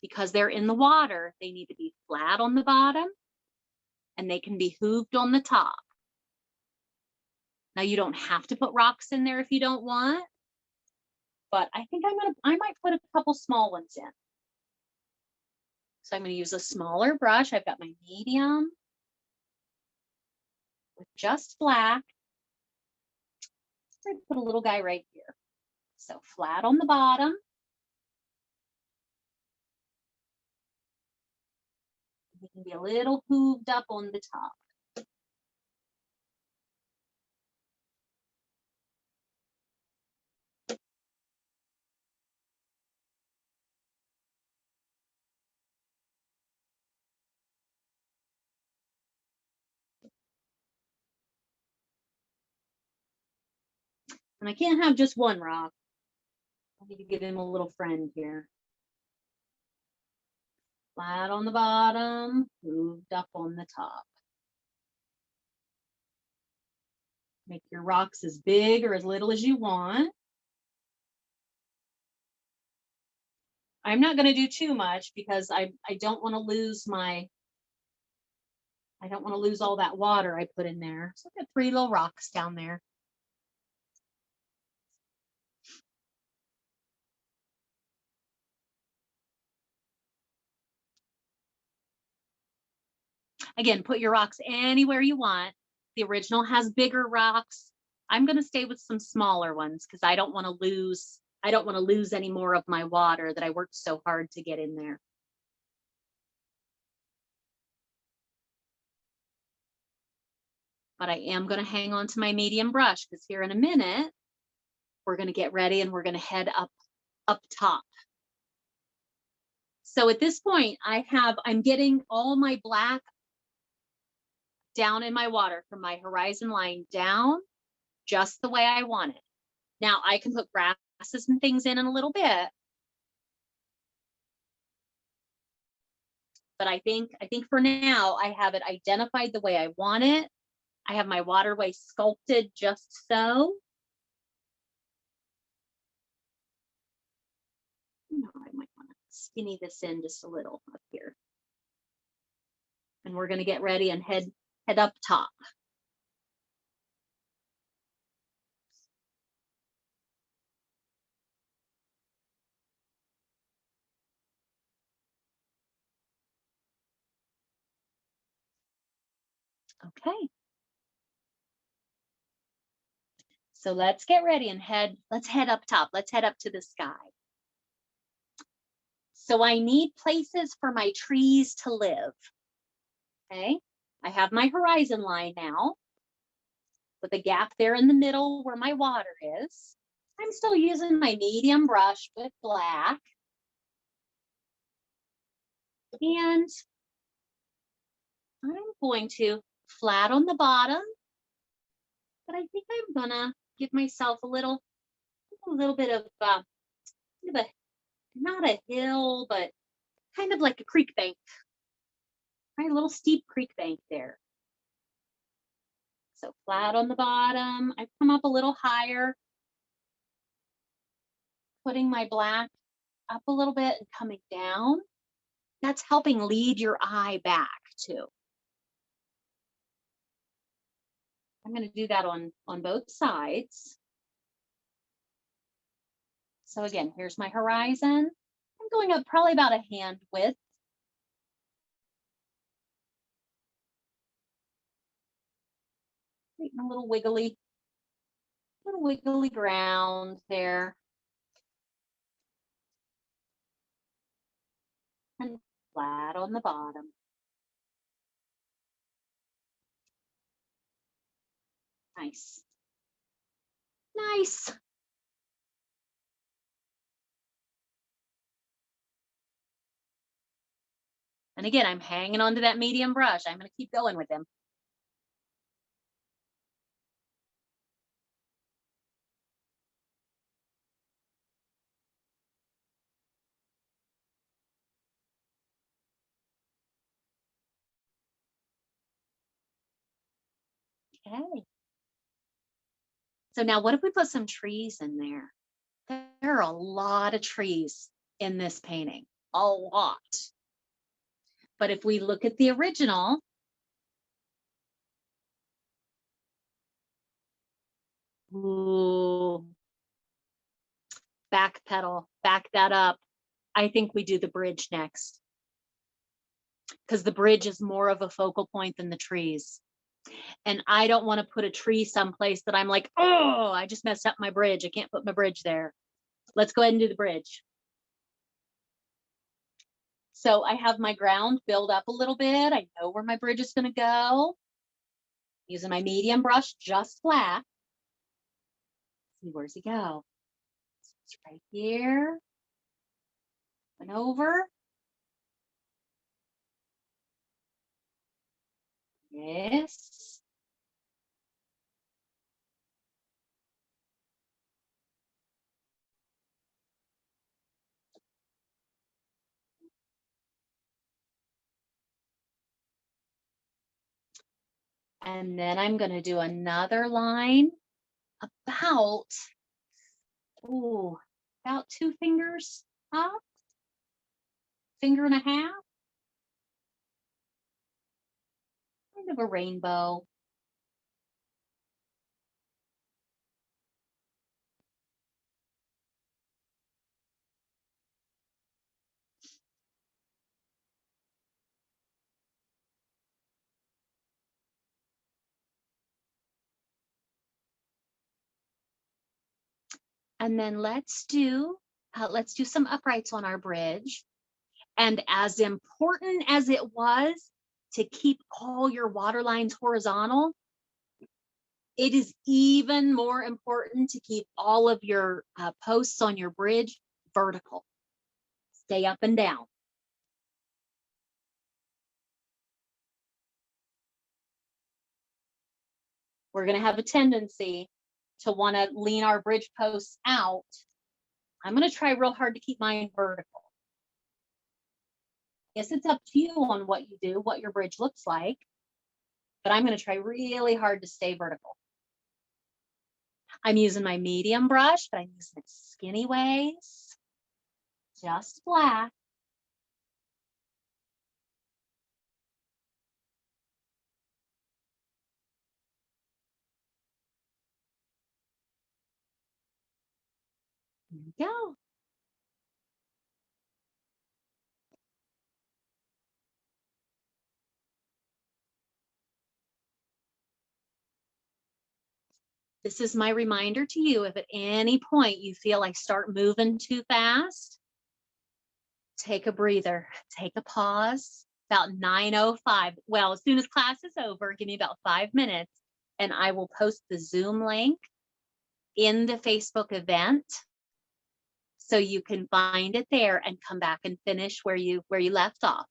Because they're in the water, they need to be flat on the bottom and they can be hooved on the top. Now you don't have to put rocks in there if you don't want, but I think I might put a couple small ones in. So I'm going to use a smaller brush. I've got my medium with just black. I'm going to put a little guy right here. So flat on the bottom. It can be a little hooved up on the top. And I can't have just one rock. I need to give him a little friend here. Flat on the bottom, moved up on the top. Make your rocks as big or as little as you want. I'm not going to do too much because I don't want to lose all that water I put in there. So I've got 3 little rocks down there. Again, put your rocks anywhere you want. The original has bigger rocks. I'm going to stay with some smaller ones because I don't want to lose any more of my water that I worked so hard to get in there. But I am going to hang on to my medium brush because here in a minute, we're going to get ready and we're going to head up top. So at this point, I'm getting all my black down in my water from my horizon line down just the way I want it. Now I can put grasses and things in a little bit, but I think for now I have it identified the way I want it. I have my waterway sculpted just so. I might want to skinny this in just a little up here. And we're going to get ready and head up top. Okay. So let's get ready and let's head up top. Let's head up to the sky. So I need places for my trees to live. Okay. I have my horizon line now with a gap there in the middle where my water is. I'm still using my medium brush with black. And I'm going to flat on the bottom, but I think I'm gonna give myself a little bit of not a hill, but kind of like a creek bank, right? A little steep creek bank there. So flat on the bottom, I come up a little higher, putting my black up a little bit and coming down. That's helping lead your eye back too. I'm going to do that on both sides. So again, here's my horizon. I'm going up probably about a hand width. Creating a little wiggly ground there. And flat on the bottom. Nice. Nice. And again, I'm hanging onto that medium brush. I'm going to keep going with them. Okay. So now what if we put some trees in there? There are a lot of trees in this painting, a lot. But if we look at the original, ooh, backpedal, back that up. I think we do the bridge next because the bridge is more of a focal point than the trees. And I don't want to put a tree someplace that I'm like, oh, I just messed up my bridge. I can't put my bridge there. Let's go ahead and do the bridge. So I have my ground build up a little bit. I know where my bridge is going to go. Using my medium brush, just flat. See, where's he go? It's right here. And over. Yes. And then I'm going to do another line about, ooh, about 2 fingers up, finger and a half. Kind of a rainbow. And then let's do some uprights on our bridge. And as important as it was to keep all your water lines horizontal, it is even more important to keep all of your posts on your bridge vertical. Stay up and down. We're going to have a tendency to want to lean our bridge posts out. I'm going to try real hard to keep mine vertical. Yes, it's up to you on what you do, what your bridge looks like, but I'm going to try really hard to stay vertical. I'm using my medium brush, but I'm using it skinny ways, just black. There we go. This is my reminder to you, if at any point you feel like start moving too fast, take a breather, take a pause. About 9:05. Well, as soon as class is over, give me about 5 minutes and I will post the Zoom link in the Facebook event so you can find it there and come back and finish where you left off.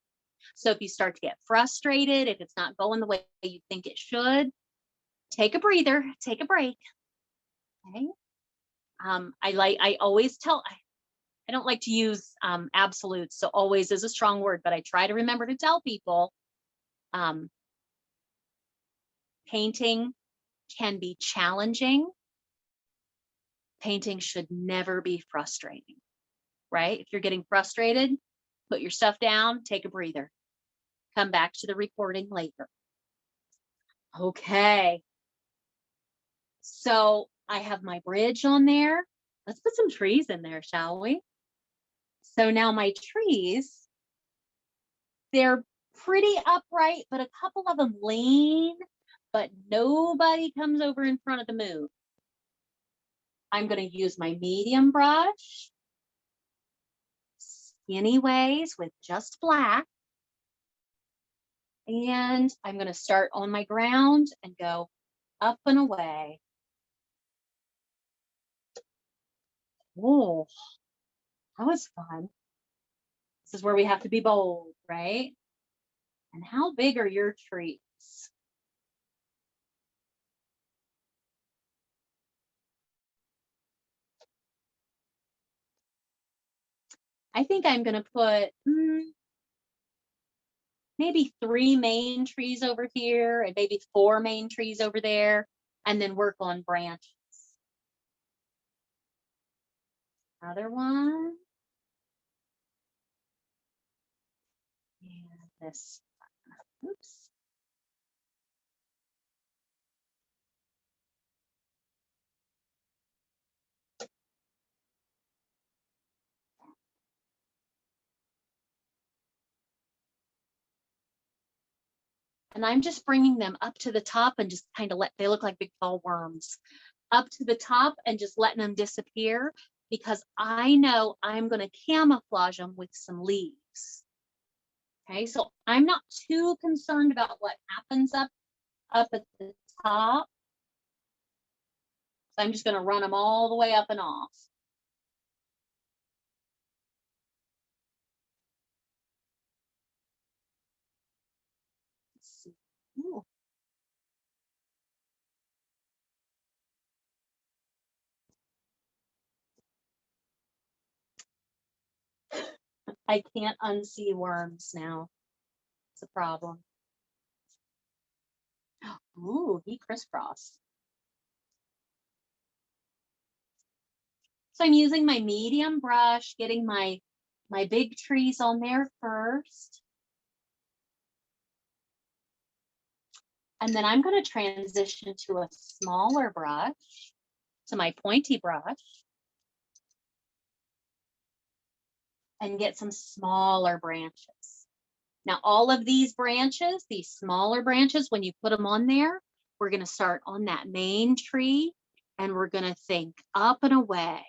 So if you start to get frustrated, if it's not going the way you think it should, take a breather, take a break. Okay. I always tell, I don't like to use absolutes, so always is a strong word, but I try to remember to tell people painting can be challenging. Painting should never be frustrating, right? If you're getting frustrated, put your stuff down, take a breather, come back to the recording later. Okay. So I have my bridge on there. Let's put some trees in there, shall we? So now my trees, they're pretty upright, but a couple of them lean, but nobody comes over in front of the move. I'm going to use my medium brush, skinny ways with just black. And I'm going to start on my ground and go up and away. Oh, that was fun. This is where we have to be bold, right? And how big are your trees? I think I'm going to put maybe 3 main trees over here and maybe 4 main trees over there, and then work on branches. Another one. And this, oops. And I'm just bringing them up to the top and just kind of they look like big tall worms, up to the top and just letting them disappear, because I know I'm going to camouflage them with some leaves. Okay, so I'm not too concerned about what happens up at the top. So I'm just going to run them all the way up and off. Let's see. Ooh. I can't unsee worms now. It's a problem. Ooh, he crisscrossed. So I'm using my medium brush, getting my big trees on there first. And then I'm going to transition to a smaller brush, to my pointy brush, and get some smaller branches. Now, all of these branches, these smaller branches, when you put them on there, we're going to start on that main tree and we're going to think up and away.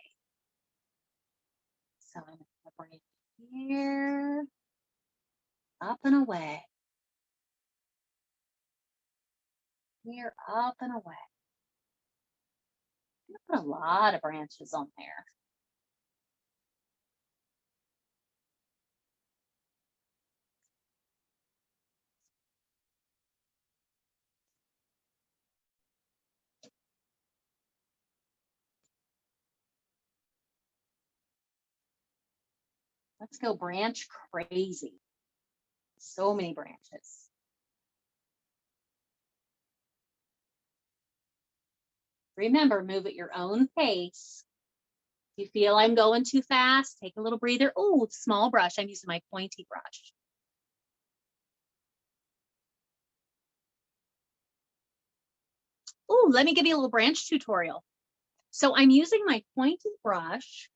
So I'm going to bring it here, up and away. Here, up and away. I'm going to put a lot of branches on there. Let's go branch crazy. So many branches. Remember, move at your own pace. If you feel I'm going too fast, take a little breather. Oh, small brush. I'm using my pointy brush. Oh, let me give you a little branch tutorial. So I'm using my pointy brush.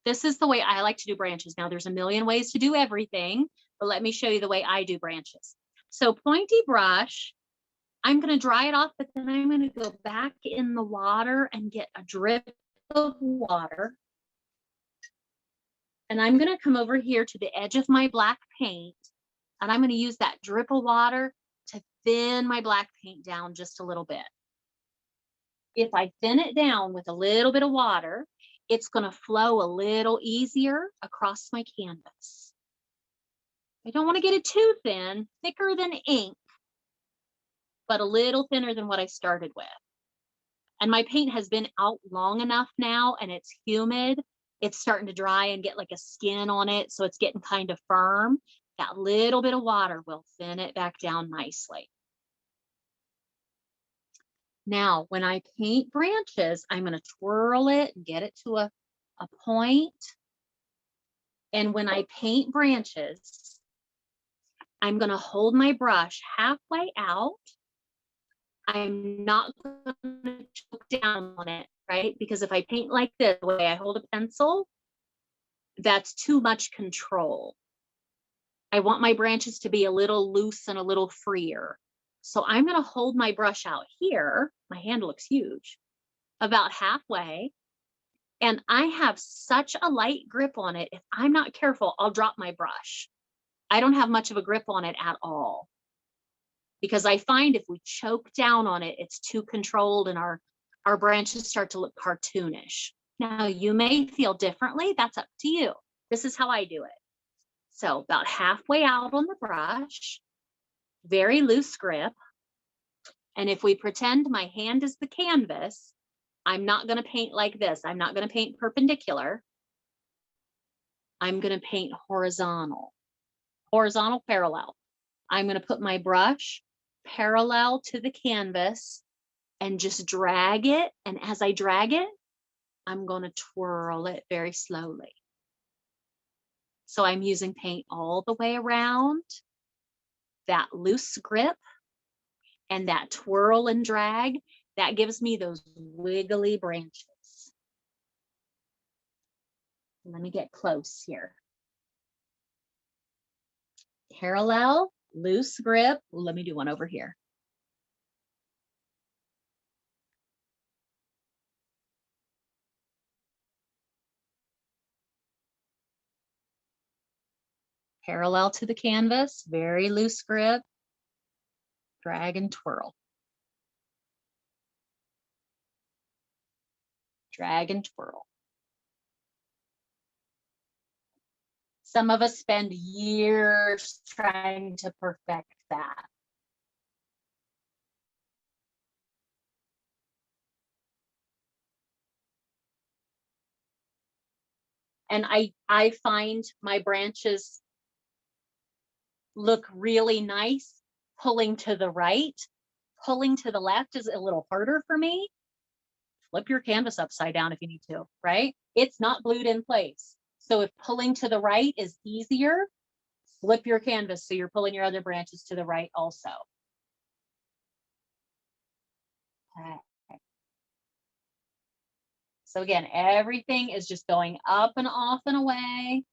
This is the way I like to do branches. Now, there's a million ways to do everything, but let me show you the way I do branches. So pointy brush, I'm going to dry it off, but then I'm going to go back in the water and get a drip of water. And I'm going to come over here to the edge of my black paint, and I'm going to use that drip of water to thin my black paint down just a little bit. If I thin it down with a little bit of water, it's going to flow a little easier across my canvas. I don't want to get it too thin, thicker than ink, but a little thinner than what I started with. And my paint has been out long enough now, and it's humid. It's starting to dry and get like a skin on it, so it's getting kind of firm. That little bit of water will thin it back down nicely. Now, when I paint branches, I'm going to twirl it and get it to a point. And when I paint branches, I'm going to hold my brush halfway out. I'm not going to choke down on it, right? Because if I paint like this, the way I hold a pencil, that's too much control. I want my branches to be a little loose and a little freer. So I'm going to hold my brush out here. My hand looks huge, about halfway. And I have such a light grip on it. If I'm not careful, I'll drop my brush. I don't have much of a grip on it at all, because I find if we choke down on it, it's too controlled and our branches start to look cartoonish. Now, you may feel differently. That's up to you. This is how I do it. So about halfway out on the brush, very loose grip. And if we pretend my hand is the canvas, I'm not going to paint like this. I'm not going to paint perpendicular. I'm going to paint horizontal parallel. I'm going to put my brush parallel to the canvas and just drag it. And as I drag it, I'm going to twirl it very slowly. So I'm using paint all the way around, that loose grip and that twirl and drag. That gives me those wiggly branches. Let me get close here. Parallel, loose grip. Let me do one over here. Parallel to the canvas, very loose grip, drag and twirl. Drag and twirl. Some of us spend years trying to perfect that. And I find my branches look really nice pulling to the right. Pulling to the left is a little harder for me. Flip your canvas upside down if you need to, right? It's not glued in place. So if pulling to the right is easier, flip your canvas so you're pulling your other branches to the right also. Okay. So again, everything is just going up and off and away.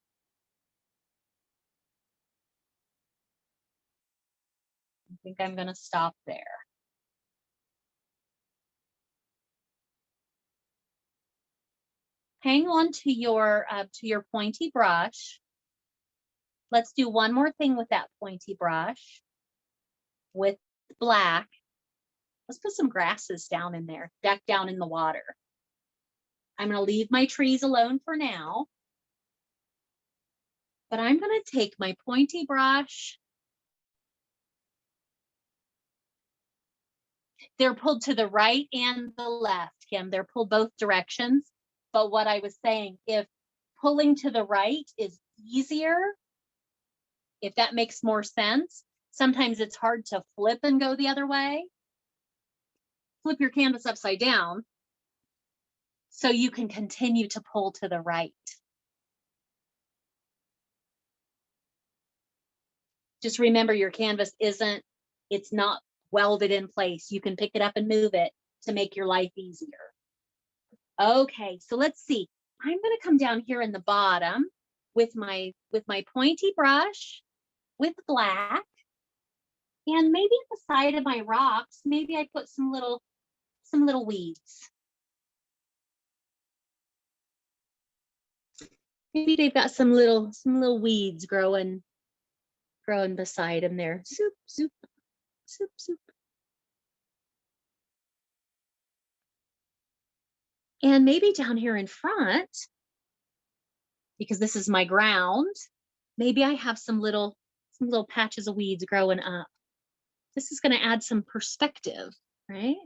I think I'm going to stop there. hang on to your pointy brush. Let's do one more thing with that pointy brush with black. Let's put some grasses down in there, back down in the water. I'm going to leave my trees alone for now, but I'm going to take my pointy brush. They're pulled to the right and the left, Kim. They're pulled both directions. But what I was saying, if pulling to the right is easier, if that makes more sense, sometimes it's hard to flip and go the other way. Flip your canvas upside down so you can continue to pull to the right. Just remember your canvas it's not welded in place. You can pick it up and move it to make your life easier. Okay, so let's see. I'm going to come down here in the bottom with my pointy brush with black, and maybe at the side of my rocks, maybe I put some little weeds. Maybe they've got some little weeds growing beside them there. Zoop, zoop, zoop, zoop. And maybe down here in front, because this is my ground, maybe I have some little patches of weeds growing up. This is going to add some perspective, right?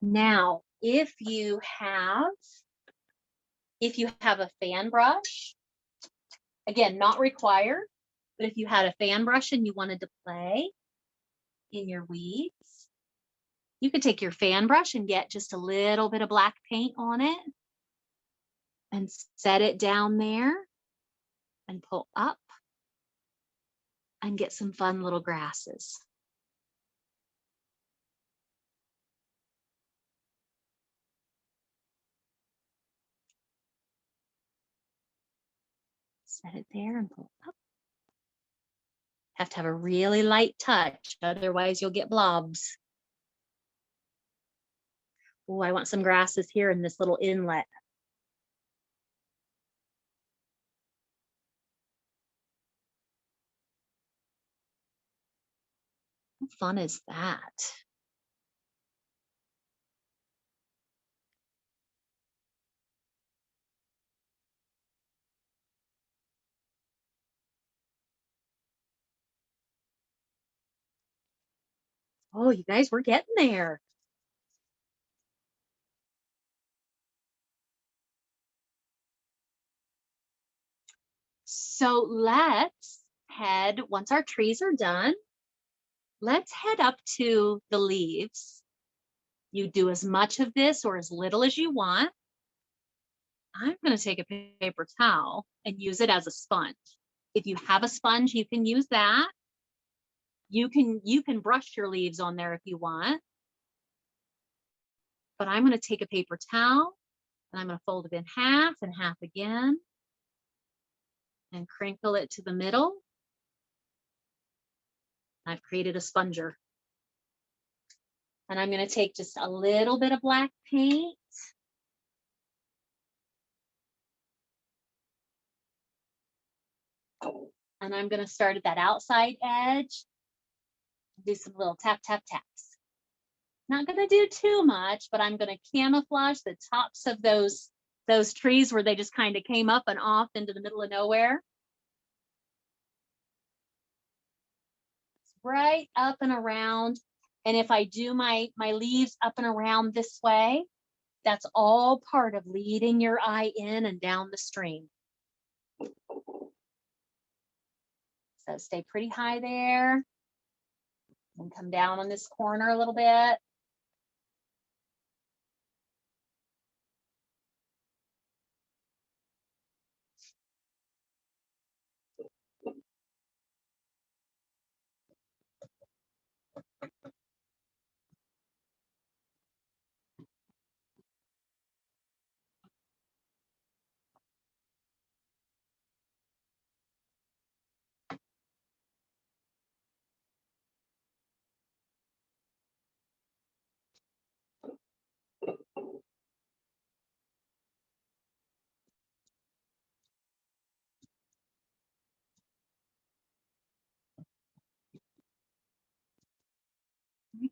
Now, if you have a fan brush, again, not required, but if you had a fan brush and you wanted to play in your weeds, you could take your fan brush and get just a little bit of black paint on it and set it down there and pull up and get some fun little grasses. Set it there and pull up. Have to have a really light touch, otherwise you'll get blobs. Oh, I want some grasses here in this little inlet. How fun is that? Oh, you guys, we're getting there. So let's head, once our trees are done, let's head up to the leaves. You do as much of this or as little as you want. I'm going to take a paper towel and use it as a sponge. If you have a sponge, you can use that. You can brush your leaves on there if you want. But I'm going to take a paper towel and I'm going to fold it in half and half again and crinkle it to the middle. I've created a sponger. And I'm going to take just a little bit of black paint. And I'm going to start at that outside edge. Do some little tap, tap, taps. Not going to do too much, but I'm going to camouflage the tops of those trees where they just kind of came up and off into the middle of nowhere. It's right up and around. And if I do my leaves up and around this way, that's all part of leading your eye in and down the stream. So stay pretty high there. And come down on this corner a little bit.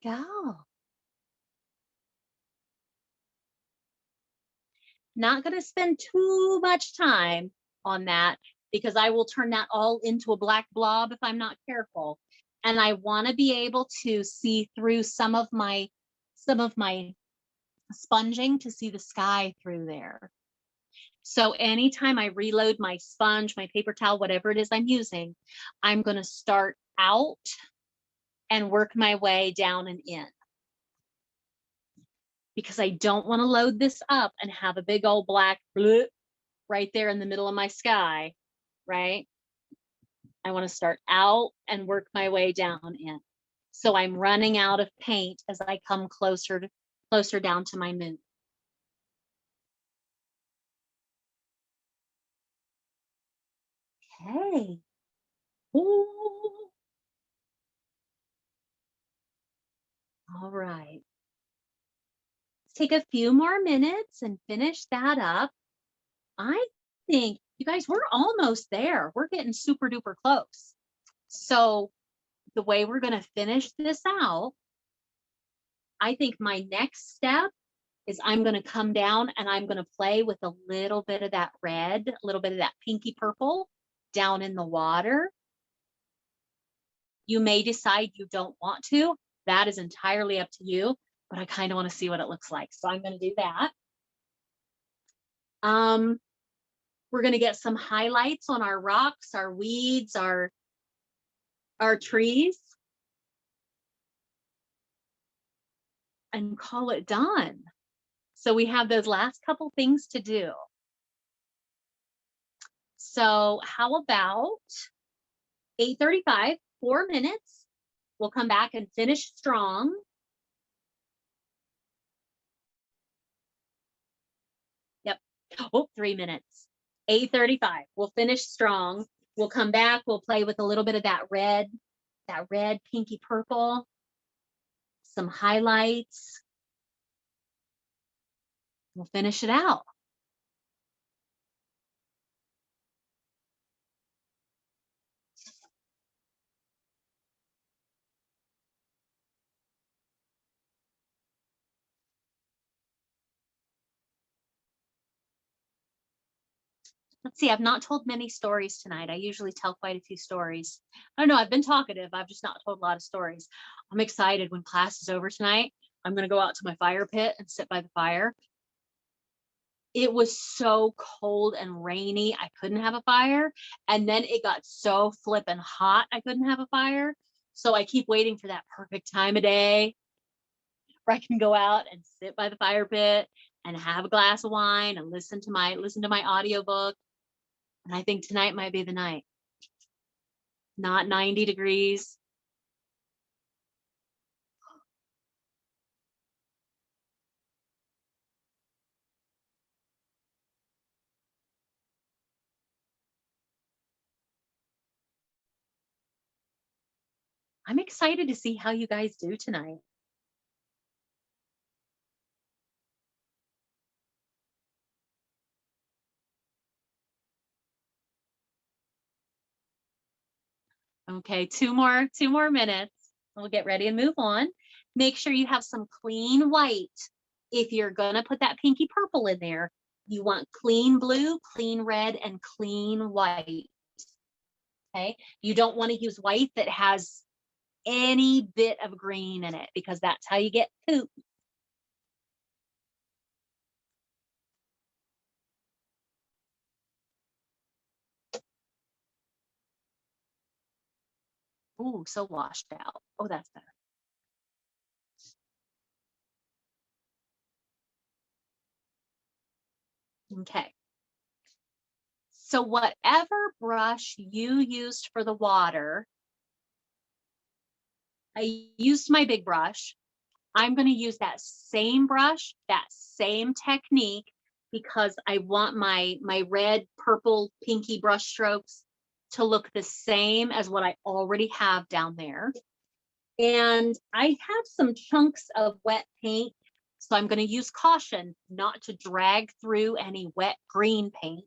go. Not going to spend too much time on that because I will turn that all into a black blob if I'm not careful. And I want to be able to see through some of my sponging to see the sky through there. So anytime I reload my sponge, my paper towel, whatever it is I'm using, I'm going to start out and work my way down and in. Because I don't want to load this up and have a big old black bloop right there in the middle of my sky, right? I want to start out and work my way down in. So I'm running out of paint as I come closer down to my moon. Okay. Ooh. All right. Let's take a few more minutes and finish that up. I think, you guys, we're almost there. We're getting super duper close. So the way we're going to finish this out, I think my next step is I'm going to come down and I'm going to play with a little bit of that red, a little bit of that pinky purple down in the water. You may decide you don't want to. That is entirely up to you, but I kind of want to see what it looks like. So I'm going to do that. We're going to get some highlights on our rocks, our weeds, our trees, and call it done. So we have those last couple things to do. So how about 8:35, 4 minutes. We'll come back and finish strong. Yep. Oh, 3 minutes. 8:35. We'll finish strong. We'll come back. We'll play with a little bit of that red pinky purple, some highlights. We'll finish it out. Let's see, I've not told many stories tonight. I usually tell quite a few stories. I don't know, I've been talkative. I've just not told a lot of stories. I'm excited when class is over tonight. I'm going to go out to my fire pit and sit by the fire. It was so cold and rainy, I couldn't have a fire. And then it got so flippin' hot, I couldn't have a fire. So I keep waiting for that perfect time of day where I can go out and sit by the fire pit and have a glass of wine and listen to my audiobook. And I think tonight might be the night. Not 90 degrees. I'm excited to see how you guys do tonight. Okay, two more minutes. We'll get ready and move on. Make sure you have some clean white. If you're gonna put that pinky purple in there, you want clean blue, clean red, and clean white. Okay, you don't want to use white that has any bit of green in it because that's how you get poop. Ooh, so washed out. Oh, that's better. Okay. So whatever brush you used for the water, I used my big brush. I'm going to use that same brush, that same technique, because I want my red, purple, pinky brush strokes to look the same as what I already have down there. And I have some chunks of wet paint, so I'm going to use caution not to drag through any wet green paint.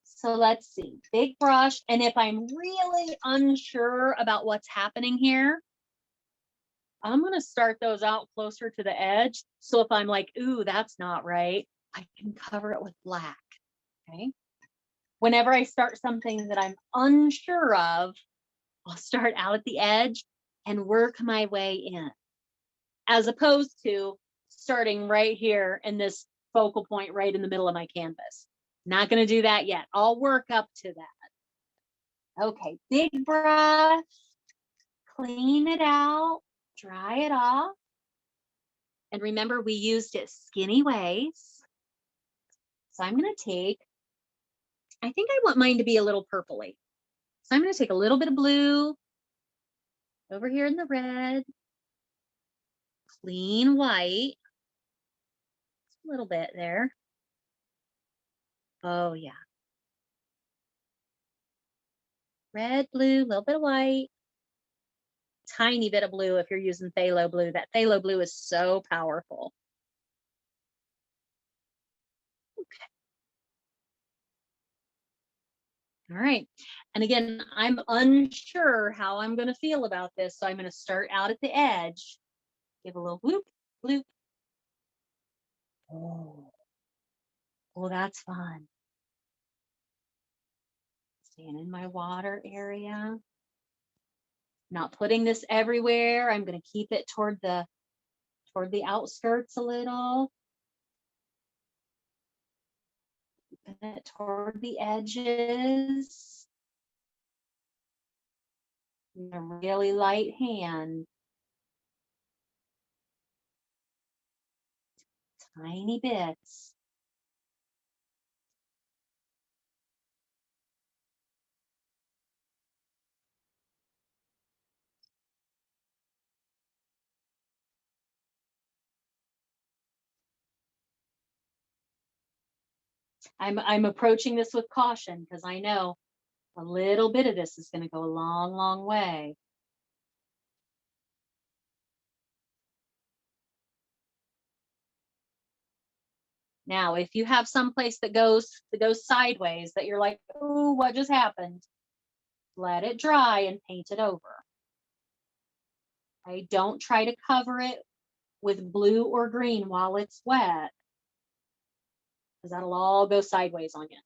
So let's see, big brush. And if I'm really unsure about what's happening here, I'm going to start those out closer to the edge. So if I'm like, ooh, that's not right, I can cover it with black. Okay. Whenever I start something that I'm unsure of, I'll start out at the edge and work my way in, as opposed to starting right here in this focal point right in the middle of my canvas. Not going to do that yet. I'll work up to that. Okay, big brush, clean it out, dry it off. And remember, we used it skinny ways. So I'm going to take, I think I want mine to be a little purpley. So I'm going to take a little bit of blue over here in the red, clean white, a little bit there. Oh yeah. Red, blue, a little bit of white, tiny bit of blue if you're using phthalo blue. That phthalo blue is so powerful. Okay. All right. And again, I'm unsure how I'm going to feel about this. So I'm going to start out at the edge, give a little whoop, bloop. Oh, well, that's fun. Staying in my water area. Not putting this everywhere. I'm going to keep it toward the outskirts a little. Keeping it toward the edges. In a really light hand. Tiny bits. I'm approaching this with caution because I know a little bit of this is going to go a long, long way. Now, if you have some place that goes sideways that you're like, oh, what just happened? Let it dry and paint it over. Okay, don't try to cover it with blue or green while it's wet, because that'll all go sideways on you.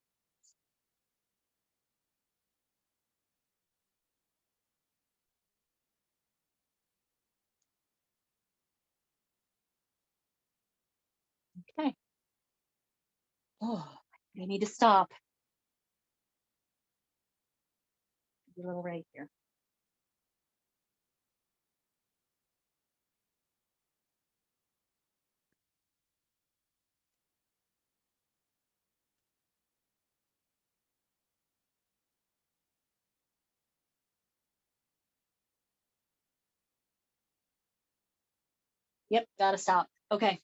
Okay. Oh, I need to stop. A little right here. Yep, gotta stop. Okay.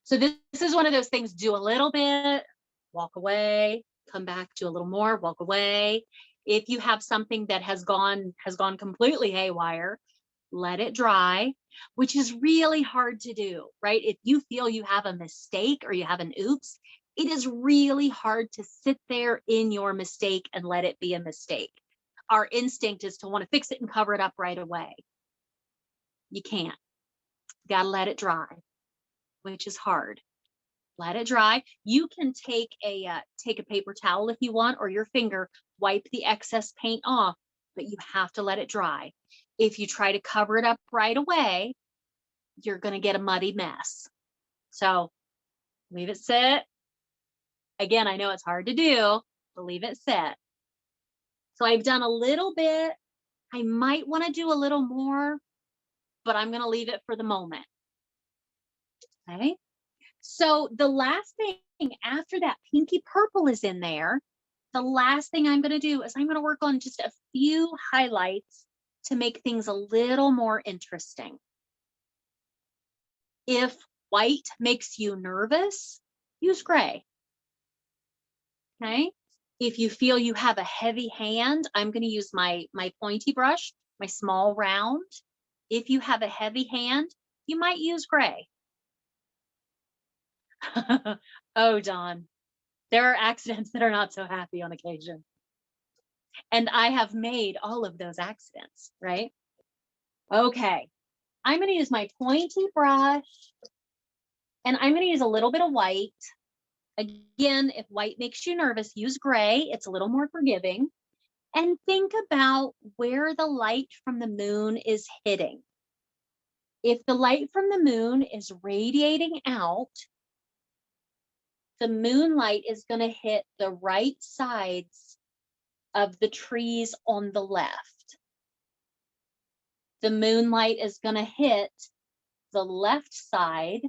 So this is one of those things, do a little bit, walk away, come back, do a little more, walk away. If you have something that has gone completely haywire, let it dry, which is really hard to do, right? If you feel you have a mistake or you have an oops, it is really hard to sit there in your mistake and let it be a mistake. Our instinct is to want to fix it and cover it up right away. You can't. You gotta let it dry, which is hard. Let it dry. You can take a paper towel if you want, or your finger, wipe the excess paint off, but you have to let it dry. If you try to cover it up right away, you're going to get a muddy mess. So leave it sit. Again, I know it's hard to do, but leave it sit. So I've done a little bit. I might want to do a little more, but I'm going to leave it for the moment. Okay. So the last thing after that pinky purple is in there, the last thing I'm going to do is I'm going to work on just a few highlights to make things a little more interesting. If white makes you nervous, use gray. Okay. If you feel you have a heavy hand, I'm going to use my pointy brush, my small round. If you have a heavy hand, you might use gray. Oh, Dawn, there are accidents that are not so happy on occasion. And I have made all of those accidents, right? Okay, I'm going to use my pointy brush and I'm going to use a little bit of white. Again, if white makes you nervous, use gray. It's a little more forgiving. And think about where the light from the moon is hitting. If the light from the moon is radiating out, the moonlight is going to hit the right sides of the trees on the left. The moonlight is going to hit the left side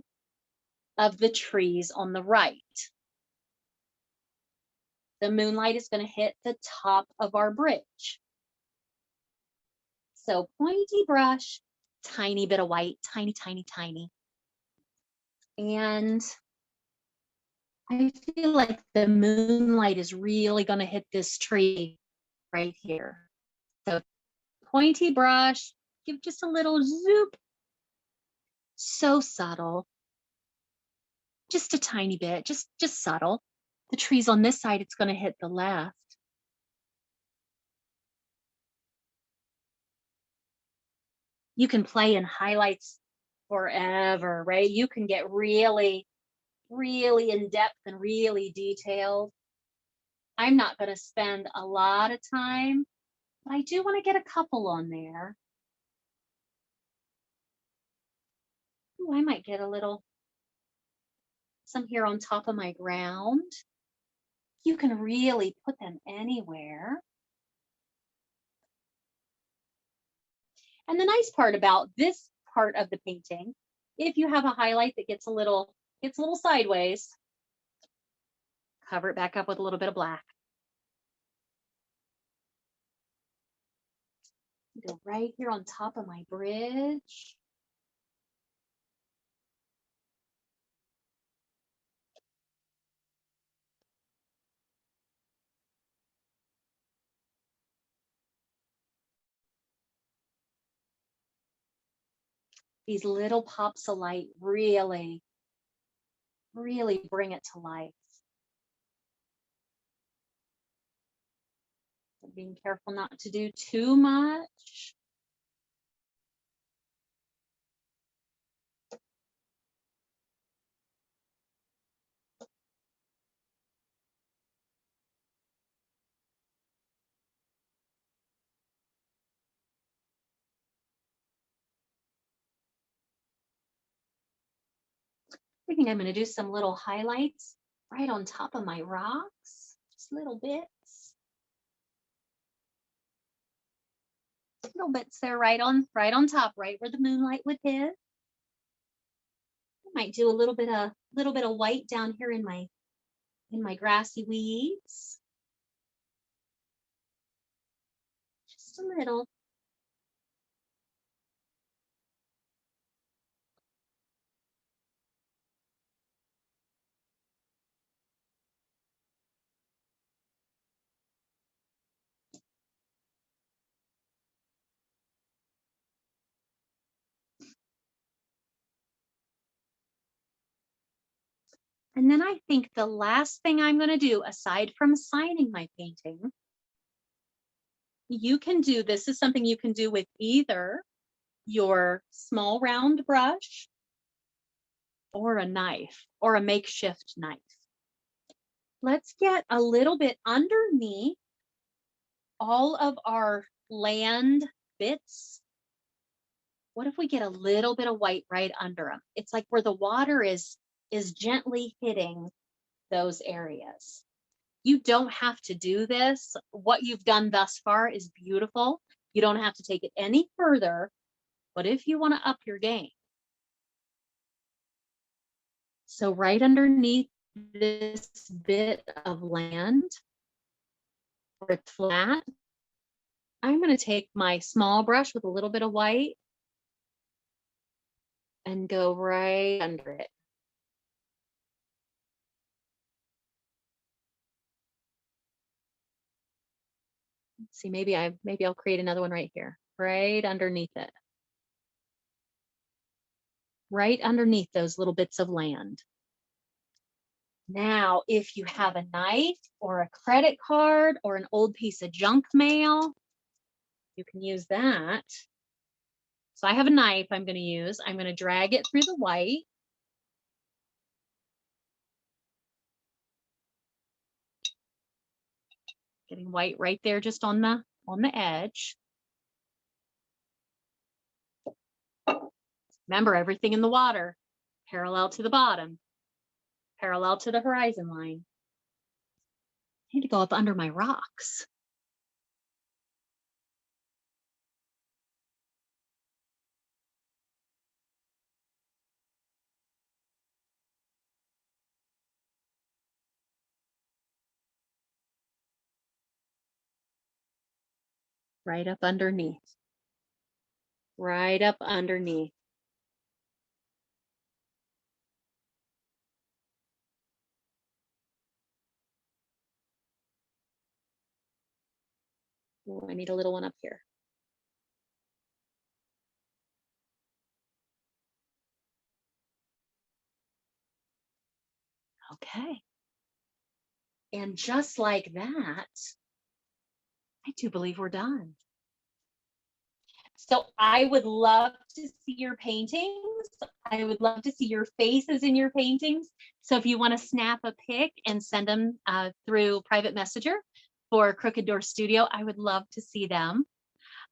of the trees on the right. The moonlight is going to hit the top of our bridge. So pointy brush, tiny bit of white, tiny, tiny, tiny. And I feel like the moonlight is really going to hit this tree right here. So pointy brush, give just a little zoop. So subtle. Just a tiny bit, just subtle. The tree's on this side, it's going to hit the left. You can play in highlights forever, right? You can get really, really in depth and really detailed. I'm not going to spend a lot of time, but I do want to get a couple on there. Ooh, I might get a little, some here on top of my ground. You can really put them anywhere. And the nice part about this part of the painting, if you have a highlight that gets a little sideways, cover it back up with a little bit of black. Go right here on top of my bridge. These little pops of light really, really bring it to life. Being careful not to do too much. I think I'm going to do some little highlights right on top of my rocks, just little bits. Little bits there right on top, right where the moonlight would hit. I might do a little bit of white down here in my grassy weeds. Just a little. And then I think the last thing I'm going to do, aside from signing my painting, you can do, this is something you can do with either your small round brush or a knife or a makeshift knife. Let's get a little bit underneath all of our land bits. What if we get a little bit of white right under them? It's like where the water is gently hitting those areas. You don't have to do this. What you've done thus far is beautiful. You don't have to take it any further, but if you want to up your game. So right underneath this bit of land, where it's flat, I'm going to take my small brush with a little bit of white and go right under it. See, maybe I'll create another one right here, right underneath it. Right underneath those little bits of land. Now, if you have a knife or a credit card or an old piece of junk mail, you can use that So I have a knife I'm going to use. I'm going to drag it through the white. Getting white right there just on the edge. Remember, everything in the water, parallel to the bottom, parallel to the horizon line. I need to go up under my rocks. Right up underneath. Right up underneath. Oh, I need a little one up here. Okay. And just like that, I do believe we're done. So I would love to see your paintings. I would love to see your faces in your paintings. So if you want to snap a pic and send them through private messenger for Crooked Door Studio, I would love to see them.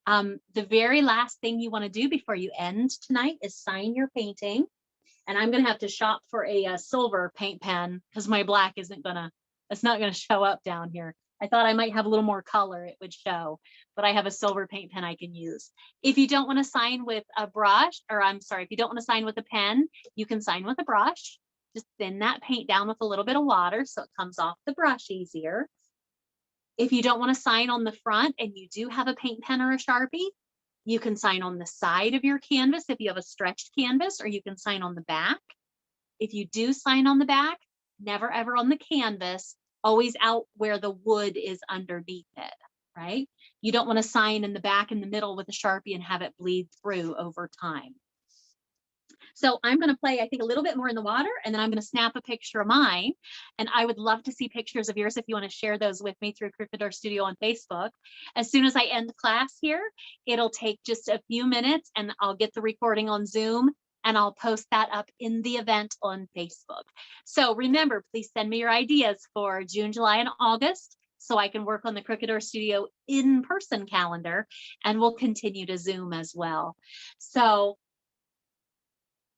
The very last thing you want to do before you end tonight is sign your painting. And I'm going to have to shop for a silver paint pen because my black it's not going to show up down here. I thought I might have a little more color, it would show, but I have a silver paint pen I can use. If you don't want to sign with a brush, or I'm sorry, if you don't want to sign with a pen, you can sign with a brush. Just thin that paint down with a little bit of water so it comes off the brush easier. If you don't want to sign on the front and you do have a paint pen or a Sharpie, you can sign on the side of your canvas if you have a stretched canvas, or you can sign on the back. If you do sign on the back, never ever on the canvas, always out where the wood is underneath it, right? You don't want to sign in the back in the middle with a Sharpie and have it bleed through over time. So I'm going to play, I think, a little bit more in the water, and then I'm going to snap a picture of mine. And I would love to see pictures of yours if you want to share those with me through Crooked Door Studio on Facebook. As soon as I end class here, it'll take just a few minutes and I'll get the recording on Zoom and I'll post that up in the event on Facebook. So remember, please send me your ideas for June, July, and August so I can work on the Crooked Door Studio in-person calendar, and we'll continue to Zoom as well. So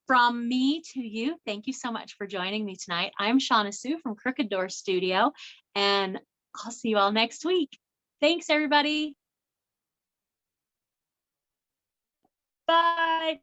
from me to you, thank you so much for joining me tonight. I'm Shauna Sue from Crooked Door Studio, and I'll see you all next week. Thanks, everybody. Bye.